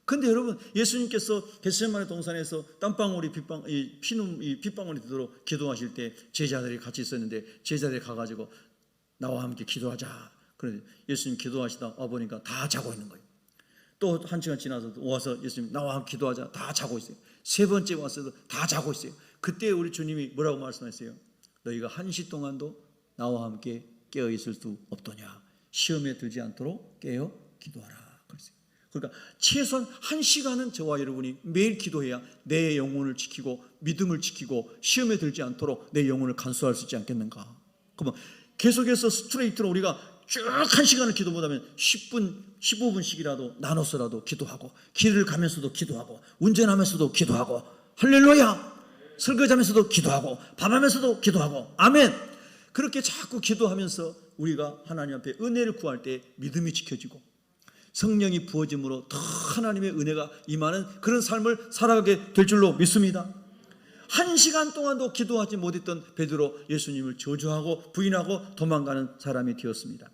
[SPEAKER 1] 근데 여러분 예수님께서 겟세마네 동산에서 땀방울이 핏방울이 되도록 기도하실 때 제자들이 같이 있었는데 제자들이 가가지고 나와 함께 기도하자. 그런데 예수님 기도하시다 와보니까 다 자고 있는 거예요. 또 한 시간 지나서 와서 예수님 나와 함께 기도하자, 다 자고 있어요. 3번째 왔어도 다 자고 있어요. 그때 우리 주님이 뭐라고 말씀하셨어요? 너희가 1시 동안도 나와 함께 깨어 있을 수 없더냐, 시험에 들지 않도록 깨어 기도하라. 그러니까 최소한 1시간은 저와 여러분이 매일 기도해야 내 영혼을 지키고 믿음을 지키고 시험에 들지 않도록 내 영혼을 간수할 수 있지 않겠는가. 그러면 계속해서 스트레이트로 우리가 쭉 1시간을 기도 못하면 10분, 15분씩이라도 나눠서라도 기도하고 길을 가면서도 기도하고 운전하면서도 기도하고 할렐루야, 설거지하면서도 기도하고 밥하면서도 기도하고 아멘. 그렇게 자꾸 기도하면서 우리가 하나님 앞에 은혜를 구할 때 믿음이 지켜지고 성령이 부어짐으로 더 하나님의 은혜가 임하는 그런 삶을 살아가게 될 줄로 믿습니다. 1시간 동안도 기도하지 못했던 베드로 예수님을 저주하고 부인하고 도망가는 사람이 되었습니다.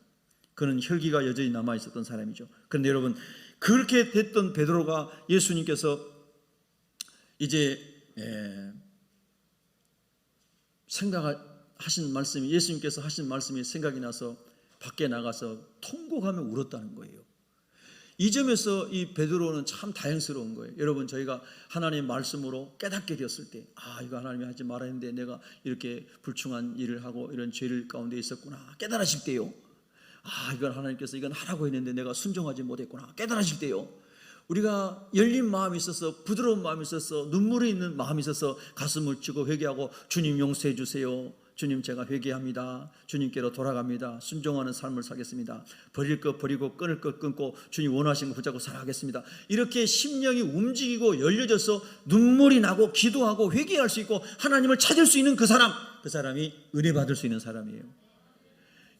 [SPEAKER 1] 그는 혈기가 여전히 남아있었던 사람이죠. 그런데 여러분 그렇게 됐던 베드로가 예수님께서 이제 예수님께서 하신 말씀이 생각이 나서 밖에 나가서 통곡하며 울었다는 거예요. 이 점에서 이 베드로는 참 다행스러운 거예요. 여러분 저희가 하나님의 말씀으로 깨닫게 되었을 때 이거 하나님이 하지 말아야 했는데 내가 이렇게 불충한 일을 하고 이런 죄를 가운데 있었구나 깨달으실 때요. 이건 하나님께서 이건 하라고 했는데 내가 순종하지 못했구나 깨달으실 때요. 우리가 열린 마음이 있어서 부드러운 마음이 있어서 눈물이 있는 마음이 있어서 가슴을 찌고 회개하고 주님 용서해 주세요, 주님 제가 회개합니다. 주님께로 돌아갑니다. 순종하는 삶을 살겠습니다. 버릴 것 버리고 끊을 것 끊고 주님 원하시는 거 붙잡고 살아가겠습니다. 이렇게 심령이 움직이고 열려져서 눈물이 나고 기도하고 회개할 수 있고 하나님을 찾을 수 있는 그 사람이 은혜 받을 수 있는 사람이에요.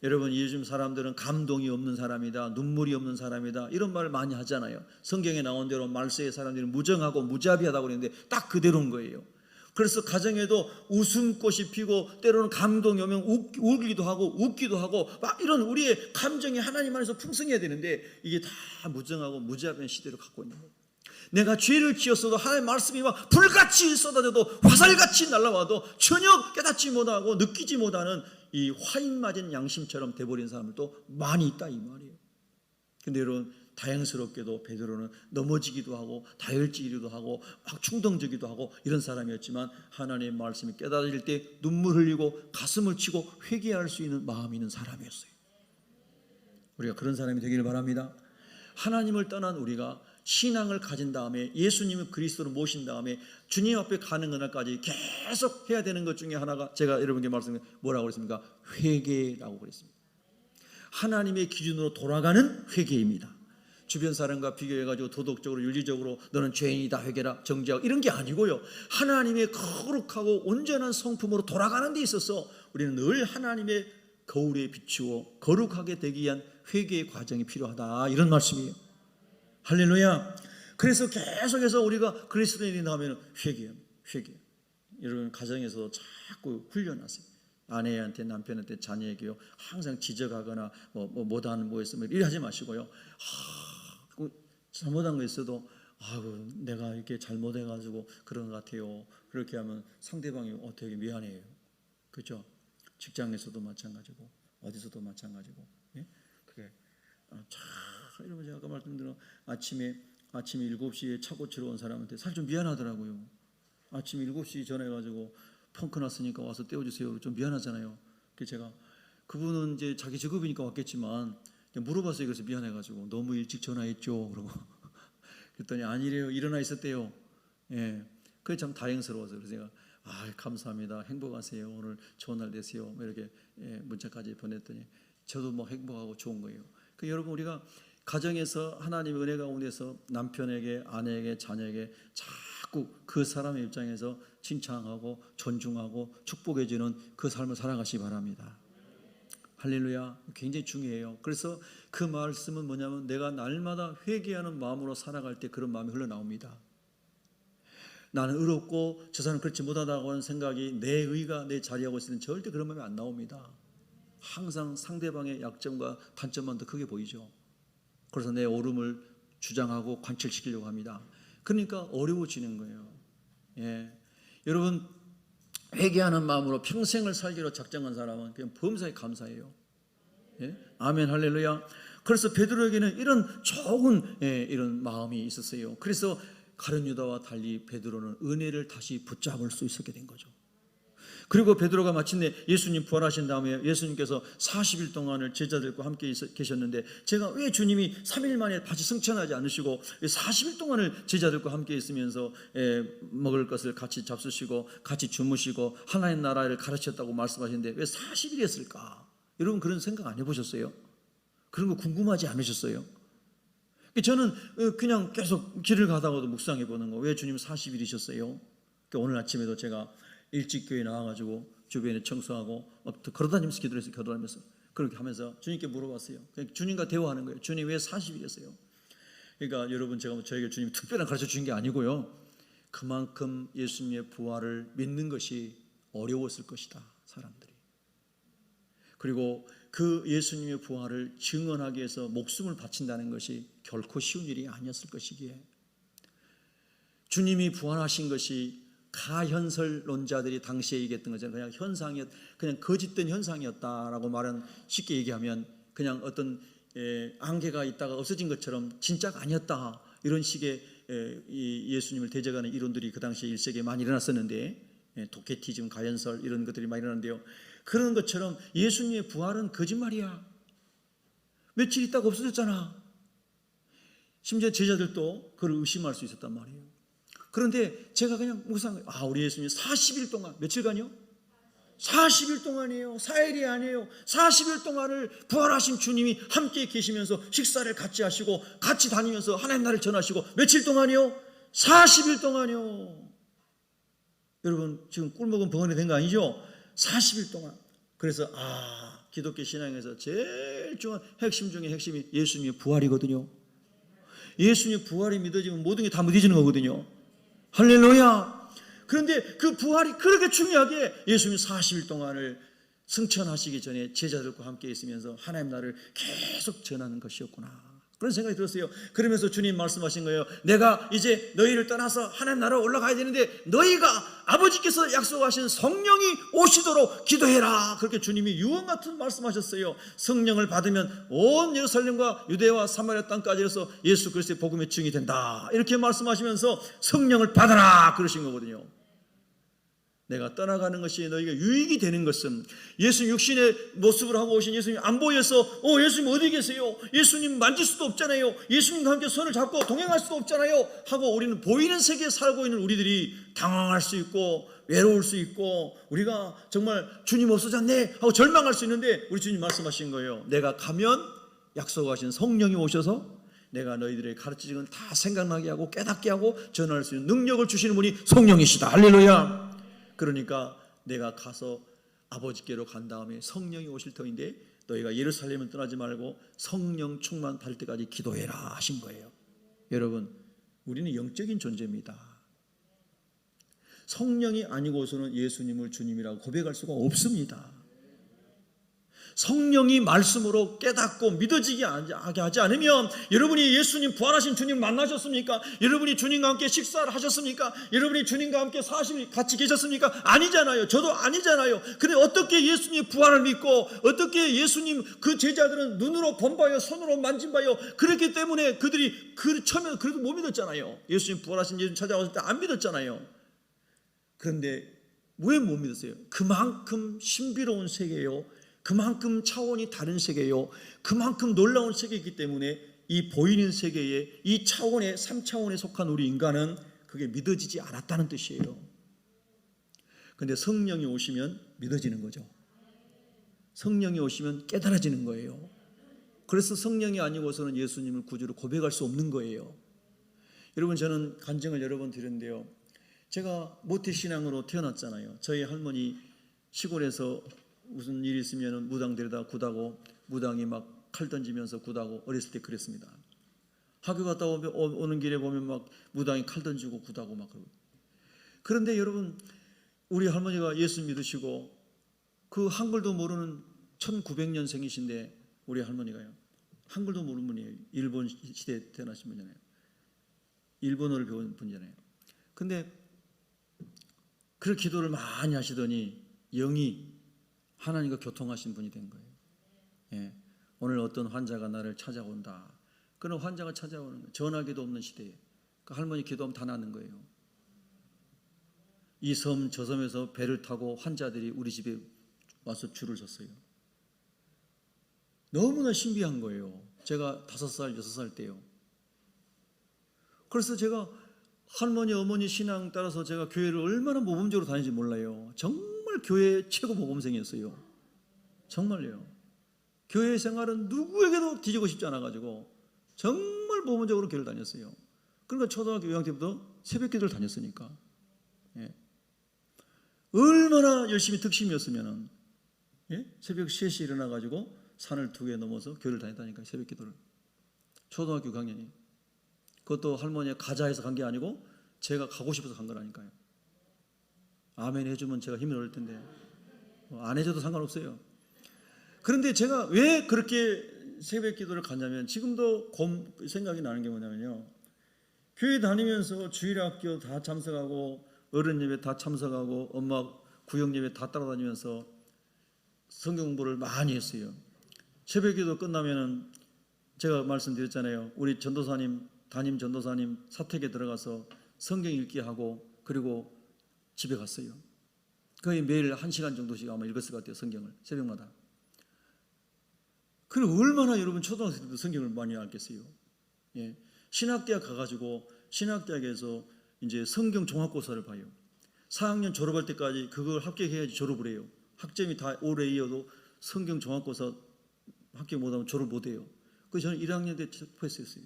[SPEAKER 1] 여러분, 요즘 사람들은 감동이 없는 사람이다, 눈물이 없는 사람이다, 이런 말을 많이 하잖아요. 성경에 나온 대로 말세의 사람들은 무정하고 무자비하다고 그랬는데 딱 그대로인 거예요. 그래서 가정에도 웃음꽃이 피고 때로는 감동이 오면 울기도 하고 웃기도 하고 막 이런 우리의 감정이 하나님 안에서 풍성해야 되는데 이게 다 무정하고 무자비한 시대를 갖고 있는 거예요. 내가 죄를 지었어도 하나님의 말씀이 막 불같이 쏟아져도 화살같이 날아와도 전혀 깨닫지 못하고 느끼지 못하는 이 화인 맞은 양심처럼 돼버린 사람들도 많이 있다 이 말이에요. 근데 여러분, 다행스럽게도 베드로는 넘어지기도 하고 다혈질이기도 하고 막 충동적이기도 하고 이런 사람이었지만 하나님의 말씀이 깨달아질 때 눈물 흘리고 가슴을 치고 회개할 수 있는 마음이 있는 사람이었어요. 우리가 그런 사람이 되기를 바랍니다. 하나님을 떠난 우리가 신앙을 가진 다음에 예수님을 그리스도로 모신 다음에 주님 앞에 가는 그날까지 계속 해야 되는 것 중에 하나가 제가 여러분께 말씀드린 뭐라고 그랬습니까? 회개라고 그랬습니다. 하나님의 기준으로 돌아가는 회개입니다. 주변 사람과 비교해가지고 도덕적으로 윤리적으로 너는 죄인이다 회개라 정죄하고 이런 게 아니고요, 하나님의 거룩하고 온전한 성품으로 돌아가는 데 있어서 우리는 늘 하나님의 거울에 비추어 거룩하게 되기 위한 회개의 과정이 필요하다, 이런 말씀이에요. 할렐루야. 그래서 계속해서 우리가 그리스도인이 나오면 회개. 여러분, 가정에서도 자꾸 훈련하세요. 아내한테, 남편한테, 자녀에게요 항상 지적하거나 못하는 뭐 있으면 이래 하지 마시고요. 잘못한 거 있어도 아이고 내가 이렇게 잘못해가지고 그런 것 같아요. 그렇게 하면 상대방이 되게 미안해요. 그렇죠? 직장에서도 마찬가지고 어디서도 마찬가지고. 예? 그게 이러면 제가 아까 말씀드린 아침에 7시에 차 고치러 온 사람한테 사실 좀 미안하더라고요. 아침 7시 전해가지고 펑크 났으니까 와서 떼어주세요. 좀 미안하잖아요. 그래서 제가 그분은 이제 자기 직업이니까 왔겠지만 물어봤어요. 그래서 미안해가지고 너무 일찍 전화했죠. 그러고 그랬더니 아니래요. 일어나 있었대요. 예, 그게 참 다행스러워서 그래서 제가 감사합니다. 행복하세요. 오늘 좋은 날 되세요. 이렇게 문자까지 보냈더니 저도 뭐 행복하고 좋은 거예요. 그 여러분, 우리가 가정에서 하나님의 은혜 가운데서 남편에게, 아내에게, 자녀에게 자꾸 그 사람의 입장에서 칭찬하고 존중하고 축복해주는 그 삶을 살아가시기 바랍니다. 할렐루야. 굉장히 중요해요. 그래서 그 말씀은 뭐냐면 내가 날마다 회개하는 마음으로 살아갈 때 그런 마음이 흘러나옵니다. 나는 의롭고 저 사람은 그렇지 못하다고 하는 생각이 내 의가 내 자리하고 있을 때는 절대 그런 마음이 안 나옵니다. 항상 상대방의 약점과 단점만 더 크게 보이죠. 그래서 내 옳음을 주장하고 관철시키려고 합니다. 그러니까 어려워지는 거예요. 예. 여러분, 회개하는 마음으로 평생을 살기로 작정한 사람은 그냥 범사에 감사해요. 예? 아멘, 할렐루야. 그래서 베드로에게는 이런 좋은 이런 마음이 있었어요. 그래서 가룟 유다와 달리 베드로는 은혜를 다시 붙잡을 수 있었게 된 거죠. 그리고 베드로가 마침내 예수님 부활하신 다음에 예수님께서 40일 동안을 제자들과 함께 계셨는데 제가 왜 주님이 3일 만에 다시 승천하지 않으시고 40일 동안을 제자들과 함께 있으면서 먹을 것을 같이 잡수시고 같이 주무시고 하나님 나라를 가르쳤다고 말씀하시는데 왜 40일 했을까? 여러분, 그런 생각 안 해보셨어요? 그런 거 궁금하지 않으셨어요? 저는 그냥 계속 길을 가다가도 묵상해 보는 거, 왜 주님 40일이셨어요? 오늘 아침에도 제가 일찍 교회 나와가지고 주변에 청소하고 걸어다니면서 기도했어요. 걸어다니면서 그렇게 하면서 주님께 물어봤어요. 주님과 대화하는 거예요. 주님 왜 40일이었어요? 그러니까 여러분, 저에게 주님이 특별한 가르쳐 주신 게 아니고요, 그만큼 예수님의 부활을 믿는 것이 어려웠을 것이다, 사람들이. 그리고 그 예수님의 부활을 증언하기 위해서 목숨을 바친다는 것이 결코 쉬운 일이 아니었을 것이기에 주님이 부활하신 것이 가현설론자들이 당시에 얘기했던 것처럼 그냥 현상이었, 그냥 거짓된 현상이었다라고 말은, 쉽게 얘기하면 그냥 어떤 안개가 있다가 없어진 것처럼 진짜가 아니었다, 이런 식의 예수님을 대적하는 이론들이 그 당시에 1세기에 많이 일어났었는데, 도케티즘, 가현설 이런 것들이 많이 일어났는데요, 그런 것처럼 예수님의 부활은 거짓말이야, 며칠 있다가 없어졌잖아. 심지어 제자들도 그걸 의심할 수 있었단 말이에요. 그런데 제가 그냥 묵상, 우리 예수님이 40일 동안, 며칠간요? 40일 동안이에요. 4일이 아니에요. 40일 동안을 부활하신 주님이 함께 계시면서 식사를 같이 하시고 같이 다니면서 하나님 나라를 전하시고 며칠 동안이요? 40일 동안이요. 여러분 지금 꿀먹은 벙어리 된 거 아니죠? 40일 동안. 그래서 기독교 신앙에서 제일 중요한 핵심 중에 핵심이 예수님의 부활이거든요. 예수님의 부활이 믿어지면 모든 게 다 믿어지는 거거든요. 할렐루야. 그런데 그 부활이 그렇게 중요하게 예수님이 40일 동안을 승천하시기 전에 제자들과 함께 있으면서 하나님 나라를 계속 전하는 것이었구나. 그런 생각이 들었어요. 그러면서 주님 말씀하신 거예요. 내가 이제 너희를 떠나서 하나님 나라로 올라가야 되는데 너희가 아버지께서 약속하신 성령이 오시도록 기도해라. 그렇게 주님이 유언 같은 말씀하셨어요. 성령을 받으면 온 예루살렘과 유대와 사마리아 땅까지 해서 예수 그리스도의 복음의 증이 된다. 이렇게 말씀하시면서 성령을 받아라 그러신 거거든요. 내가 떠나가는 것이 너희가 유익이 되는 것은 예수님 육신의 모습을 하고 오신 예수님 안 보여서 예수님 어디 계세요? 예수님 만질 수도 없잖아요. 예수님과 함께 손을 잡고 동행할 수도 없잖아요 하고 우리는 보이는 세계에 살고 있는 우리들이 당황할 수 있고 외로울 수 있고 우리가 정말 주님 없어졌네 하고 절망할 수 있는데 우리 주님 말씀하신 거예요. 내가 가면 약속하신 성령이 오셔서 내가 너희들의 가르치는 건 다 생각나게 하고 깨닫게 하고 전할 수 있는 능력을 주시는 분이 성령이시다. 할렐루야. 그러니까 내가 가서 아버지께로 간 다음에 성령이 오실 터인데 너희가 예루살렘을 떠나지 말고 성령 충만 받을 때까지 기도해라 하신 거예요. 여러분 우리는 영적인 존재입니다. 성령이 아니고서는 예수님을 주님이라고 고백할 수가 없습니다. 성령이 말씀으로 깨닫고 믿어지게 하지 않으면 여러분이 예수님 부활하신 주님 만나셨습니까? 여러분이 주님과 함께 식사를 하셨습니까? 여러분이 주님과 함께 40일 같이 계셨습니까? 아니잖아요. 저도 아니잖아요. 근데 어떻게 예수님의 부활을 믿고 어떻게 예수님 그 제자들은 눈으로 본 바요 손으로 만진 바요 그렇기 때문에 그들이 처음에 그래도 못 믿었잖아요. 예수님 부활하신 예수님 찾아왔을 때 안 믿었잖아요. 그런데 왜 못 믿었어요? 그만큼 신비로운 세계예요. 그만큼 차원이 다른 세계요. 그만큼 놀라운 세계이기 때문에 이 보이는 세계에 이 차원의 3차원에 속한 우리 인간은 그게 믿어지지 않았다는 뜻이에요. 그런데 성령이 오시면 믿어지는 거죠. 성령이 오시면 깨달아지는 거예요. 그래서 성령이 아니고서는 예수님을 구주로 고백할 수 없는 거예요. 여러분 저는 간증을 여러 번 드렸는데요. 제가 모태신앙으로 태어났잖아요. 저희 할머니 시골에서 무슨 일이 있으면 무당 데려다 굿하고 무당이 막 칼 던지면서 굿하고 어렸을 때 그랬습니다. 학교 갔다 오는 길에 보면 막 무당이 칼 던지고 굿하고 막 그러고. 그런데 여러분 우리 할머니가 예수 믿으시고 그 한글도 모르는 1900년생이신데 우리 할머니가요. 한글도 모르는 분이에요. 일본 시대에 태어나신 분이잖아요. 일본어를 배운 분이잖아요. 근데 그렇게 기도를 많이 하시더니 영이 하나님과 교통하신 분이 된 거예요. 예. 오늘 어떤 환자가 나를 찾아온다. 그런 환자가 찾아오는 거예요. 전화기도 없는 시대에. 그 할머니 기도하면 다 낫는 거예요. 이 섬 저 섬에서 배를 타고 환자들이 우리 집에 와서 줄을 섰어요. 너무나 신비한 거예요. 제가 5살, 6살 때요. 그래서 제가 할머니, 어머니 신앙 따라서 제가 교회를 얼마나 모범적으로 다니는지 몰라요. 정말 교회 최고 모범생이었어요. 정말요. 교회 생활은 누구에게도 뒤지고 싶지 않아가지고 정말 모범적으로 교회를 다녔어요. 그러니까 초등학교 2학년 때부터 새벽 기도를 다녔으니까. 예. 얼마나 열심히 특심이었으면은 새벽 3시에 일어나가지고 산을 2개 넘어서 교회를 다녔다니까 새벽 기도를. 초등학교 강연이. 그것도 할머니가 가자 해서 간 게 아니고 제가 가고 싶어서 간 거라니까요. 아멘 해주면 제가 힘이 날 텐데 안 해줘도 상관없어요. 그런데 제가 왜 그렇게 새벽 기도를 갔냐면 지금도 생각이 나는 게 뭐냐면요. 교회 다니면서 주일학교 다 참석하고 어른 예배 다 참석하고 엄마 구역 예배 다 따라다니면서 성경 공부를 많이 했어요. 새벽 기도 끝나면은 제가 말씀드렸잖아요. 우리 전도사님 담임 전도사님 사택에 들어가서 성경 읽기 하고 그리고 집에 갔어요. 거의 매일 1시간 정도씩 아마 읽었을 것 같아요. 성경을 새벽마다. 그리고 얼마나 여러분 초등학생 때도 성경을 많이 알겠어요. 예. 신학대학 가가지고 신학대학에서 이제 성경 종합고사를 봐요. 4학년 졸업할 때까지 그걸 합격해야지 졸업을 해요. 학점이 다 오래 이어도 성경 종합고사 합격 못하면 졸업 못해요. 그래서 저는 1학년 때 패스했어요.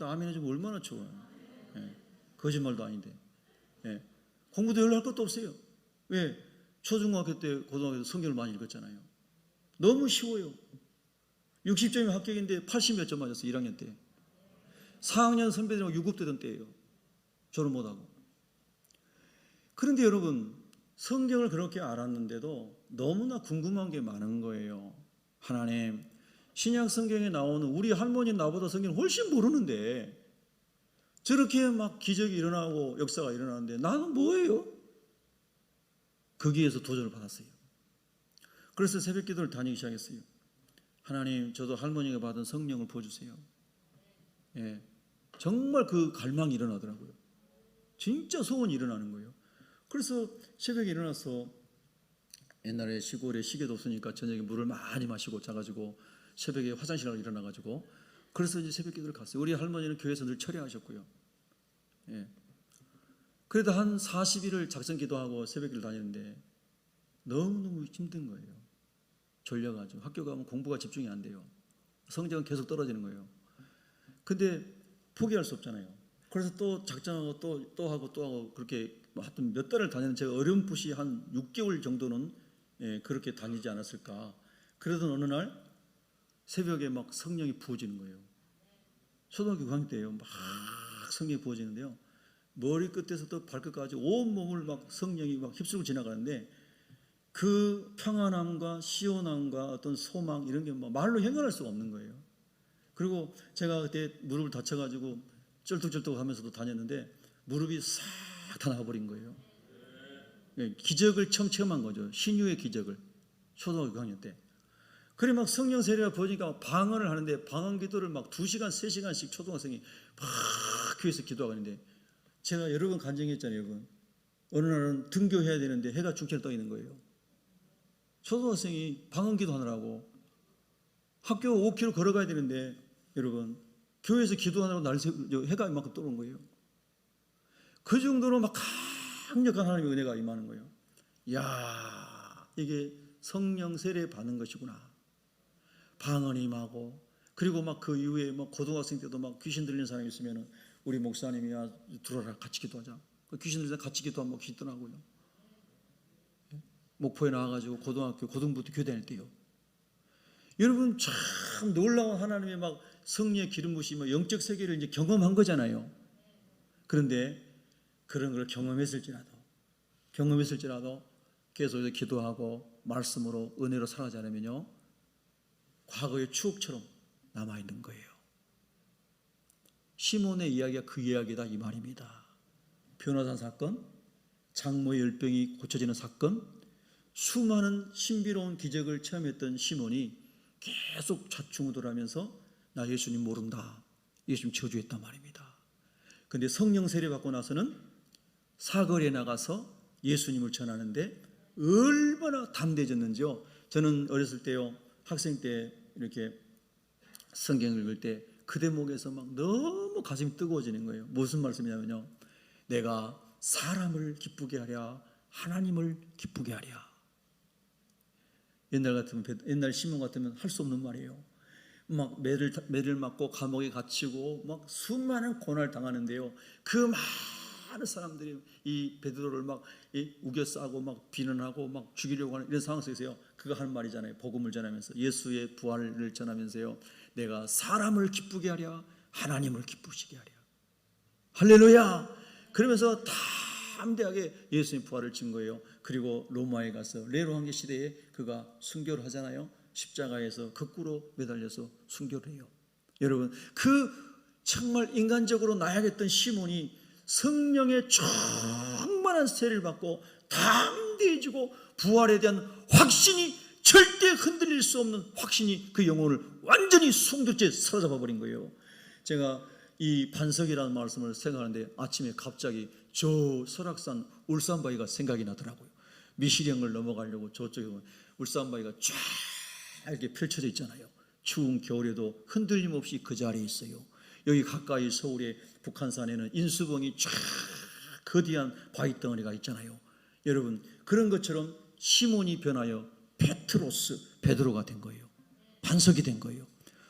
[SPEAKER 1] 아멘은 좀 얼마나 좋아요. 예. 거짓말도 아닌데. 예. 공부도 별로 할 것도 없어요. 왜? 초중학교 때 고등학교 때 성경을 많이 읽었잖아요. 너무 쉬워요. 60점이 합격인데 80몇 점 맞았어요. 1학년 때. 4학년 선배들하고 유급되던 때예요. 졸업 못하고. 그런데 여러분, 성경을 그렇게 알았는데도 너무나 궁금한 게 많은 거예요. 하나님, 신약 성경에 나오는 우리 할머니 나보다 성경을 훨씬 모르는데 저렇게 막 기적이 일어나고 역사가 일어나는데 나는 뭐예요? 거기에서 도전을 받았어요. 그래서 새벽 기도를 다니기 시작했어요. 하나님, 저도 할머니가 받은 성령을 부어주세요. 예, 정말 그 갈망이 일어나더라고요. 진짜 소원이 일어나는 거예요. 그래서 새벽에 일어나서 옛날에 시골에 시계도 없으니까 저녁에 물을 많이 마시고 자가지고 새벽에 화장실 가서 일어나가지고 그래서 이제 새벽 기도를 갔어요. 우리 할머니는 교회에서 늘 철야하셨고요. 예. 그래도 한 40일을 작전 기도하고 새벽 기도를 다니는데 너무너무 힘든 거예요. 졸려가지고 학교 가면 공부가 집중이 안 돼요. 성적은 계속 떨어지는 거예요. 근데 포기할 수 없잖아요. 그래서 또 작전하고 또 하고 그렇게 하여튼 몇 달을 다녔는데 제가 어렴풋이 한 6개월 정도는 그렇게 다니지 않았을까. 그러던 어느 날 새벽에 막 성령이 부어지는 거예요. 초등학교 6학년 때예요. 막 성령이 부어지는데요. 머리 끝에서부터 발끝까지 온몸을 막 성령이 막 휩쓸고 지나가는데 그 평안함과 시원함과 어떤 소망 이런 게 말로 형용할 수가 없는 거예요. 그리고 제가 그때 무릎을 다쳐가지고 쩔뚝쩔뚝 하면서도 다녔는데 무릎이 싹 다 나와버린 거예요. 기적을 처음 체험한 거죠. 신유의 기적을. 초등학교 6학년 때. 그래 막 성령 세례가 보니까 방언을 하는데 방언 기도를 막 2시간, 3시간씩 초등학생이 막 교회에서 기도하고 있는데 제가 여러 번 간증했잖아요. 여러분. 어느 날은 등교해야 되는데 해가 중천에 떠 있는 거예요. 초등학생이 방언 기도 하느라고 학교 5km 걸어가야 되는데 여러분 교회에서 기도하느라고 해가 이만큼 떠오른 거예요. 그 정도로 막 강력한 하나님의 은혜가 임하는 거예요. 이야, 이게 성령 세례 받는 것이구나. 방언이 임하고 그리고 막 그 이후에 막 고등학생 때도 막 귀신 들리는 사람이 있으면 우리 목사님이 들어라 같이 기도하자. 귀신 들리는 같이 기도하면 귀신 떠나고요. 목포에 나와가지고 고등부터 교회 다닐 때요. 여러분 참 놀라운 하나님의 막 성령의 기름 부으심과 영적 세계를 이제 경험한 거잖아요. 그런데 그런 걸 경험했을지라도 계속 기도하고 말씀으로 은혜로 살아가지 않으면요 과거의 추억처럼 남아있는 거예요. 시몬의 이야기가 그 이야기다 이 말입니다. 변호사 사건, 장모의 열병이 고쳐지는 사건, 수많은 신비로운 기적을 체험했던 시몬이 계속 좌충우돌하면서 나 예수님 모른다, 예수님 저주했단 말입니다. 그런데 성령 세례 받고 나서는 사거리에 나가서 예수님을 전하는데 얼마나 담대해졌는지요. 저는 어렸을 때요 학생 때 이렇게 성경을 읽을 때 그 대목에서 막 너무 가슴이 뜨거워지는 거예요. 무슨 말씀이냐면요, 내가 사람을 기쁘게 하랴 하나님을 기쁘게 하랴. 옛날 시몬 같으면 할 수 없는 말이에요. 막 매를 맞고 감옥에 갇히고 막 수많은 고난을 당하는데요, 그 많은 사람들이 이 베드로를 막 우겨싸고 막 비난하고 막 죽이려고 하는 이런 상황 속에서요 그거 하는 말이잖아요. 복음을 전하면서 예수의 부활을 전하면서요, 내가 사람을 기쁘게 하랴 하나님을 기쁘시게 하랴. 할렐루야. 그러면서 담대하게 예수님 부활을 친 거예요. 그리고 로마에 가서 네로 황제 시대에 그가 순교를 하잖아요. 십자가에서 거꾸로 매달려서 순교를 해요. 여러분 그 정말 인간적으로 나약했던 시몬이 성령의 충만한 세례를 받고 담대해지고 부활에 대한 확신이 절대 흔들릴 수 없는 확신이 그 영혼을 완전히 송두째 사로잡아 버린 거예요. 제가 이 반석이라는 말씀을 생각하는데 아침에 갑자기 저 설악산 울산바위가 생각이 나더라고요. 미시령을 넘어가려고 저쪽에 보면 울산바위가 쫙 이렇게 펼쳐져 있잖아요. 추운 겨울에도 흔들림 없이 그 자리에 있어요. 여기 가까이 서울의 북한산에는 인수봉이 쫙 거대한 바위 덩어리가 있잖아요. 여러분, 그런 것처럼 시몬이 변하여 베드로가 된 거예요. 반석이 된 거예요.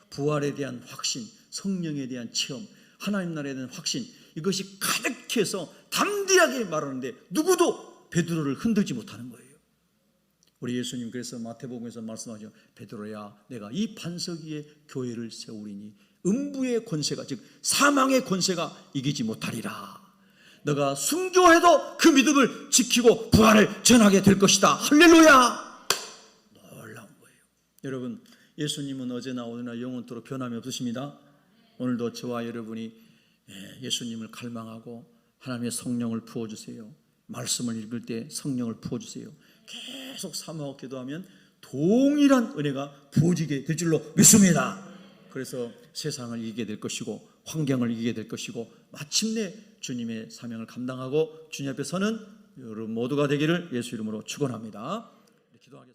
[SPEAKER 1] 부활에 대한 확신, 성령에 대한 체험, 하나님 나라에 대한 확신, 이것이 가득해서 담대하게 말하는데 누구도 베드로를 흔들지 못하는 거예요. 우리 예수님 그래서 마태복음에서 말씀하죠. 베드로야, 내가 이 반석 위에 교회를 세우리니 음부의 권세가, 즉 사망의 권세가 이기지 못하리라. 너가 순교해도 그 믿음을 지키고 부활을 전하게 될 것이다. 할렐루야. 놀라운 거예요. 여러분, 예수님은 어제나 오늘나 영원토록 변함이 없으십니다. 오늘도 저와 여러분이 예수님을 갈망하고 하나님의 성령을 부어주세요. 말씀을 읽을 때 성령을 부어주세요. 계속 사모하고 기도하면 동일한 은혜가 부어지게 될 줄로 믿습니다. 그래서 세상을 이기게 될 것이고 환경을 이기게 될 것이고 마침내 주님의 사명을 감당하고 주님 앞에 서는 여러분 모두가 되기를 예수 이름으로 축원합니다. 기도하겠습니다.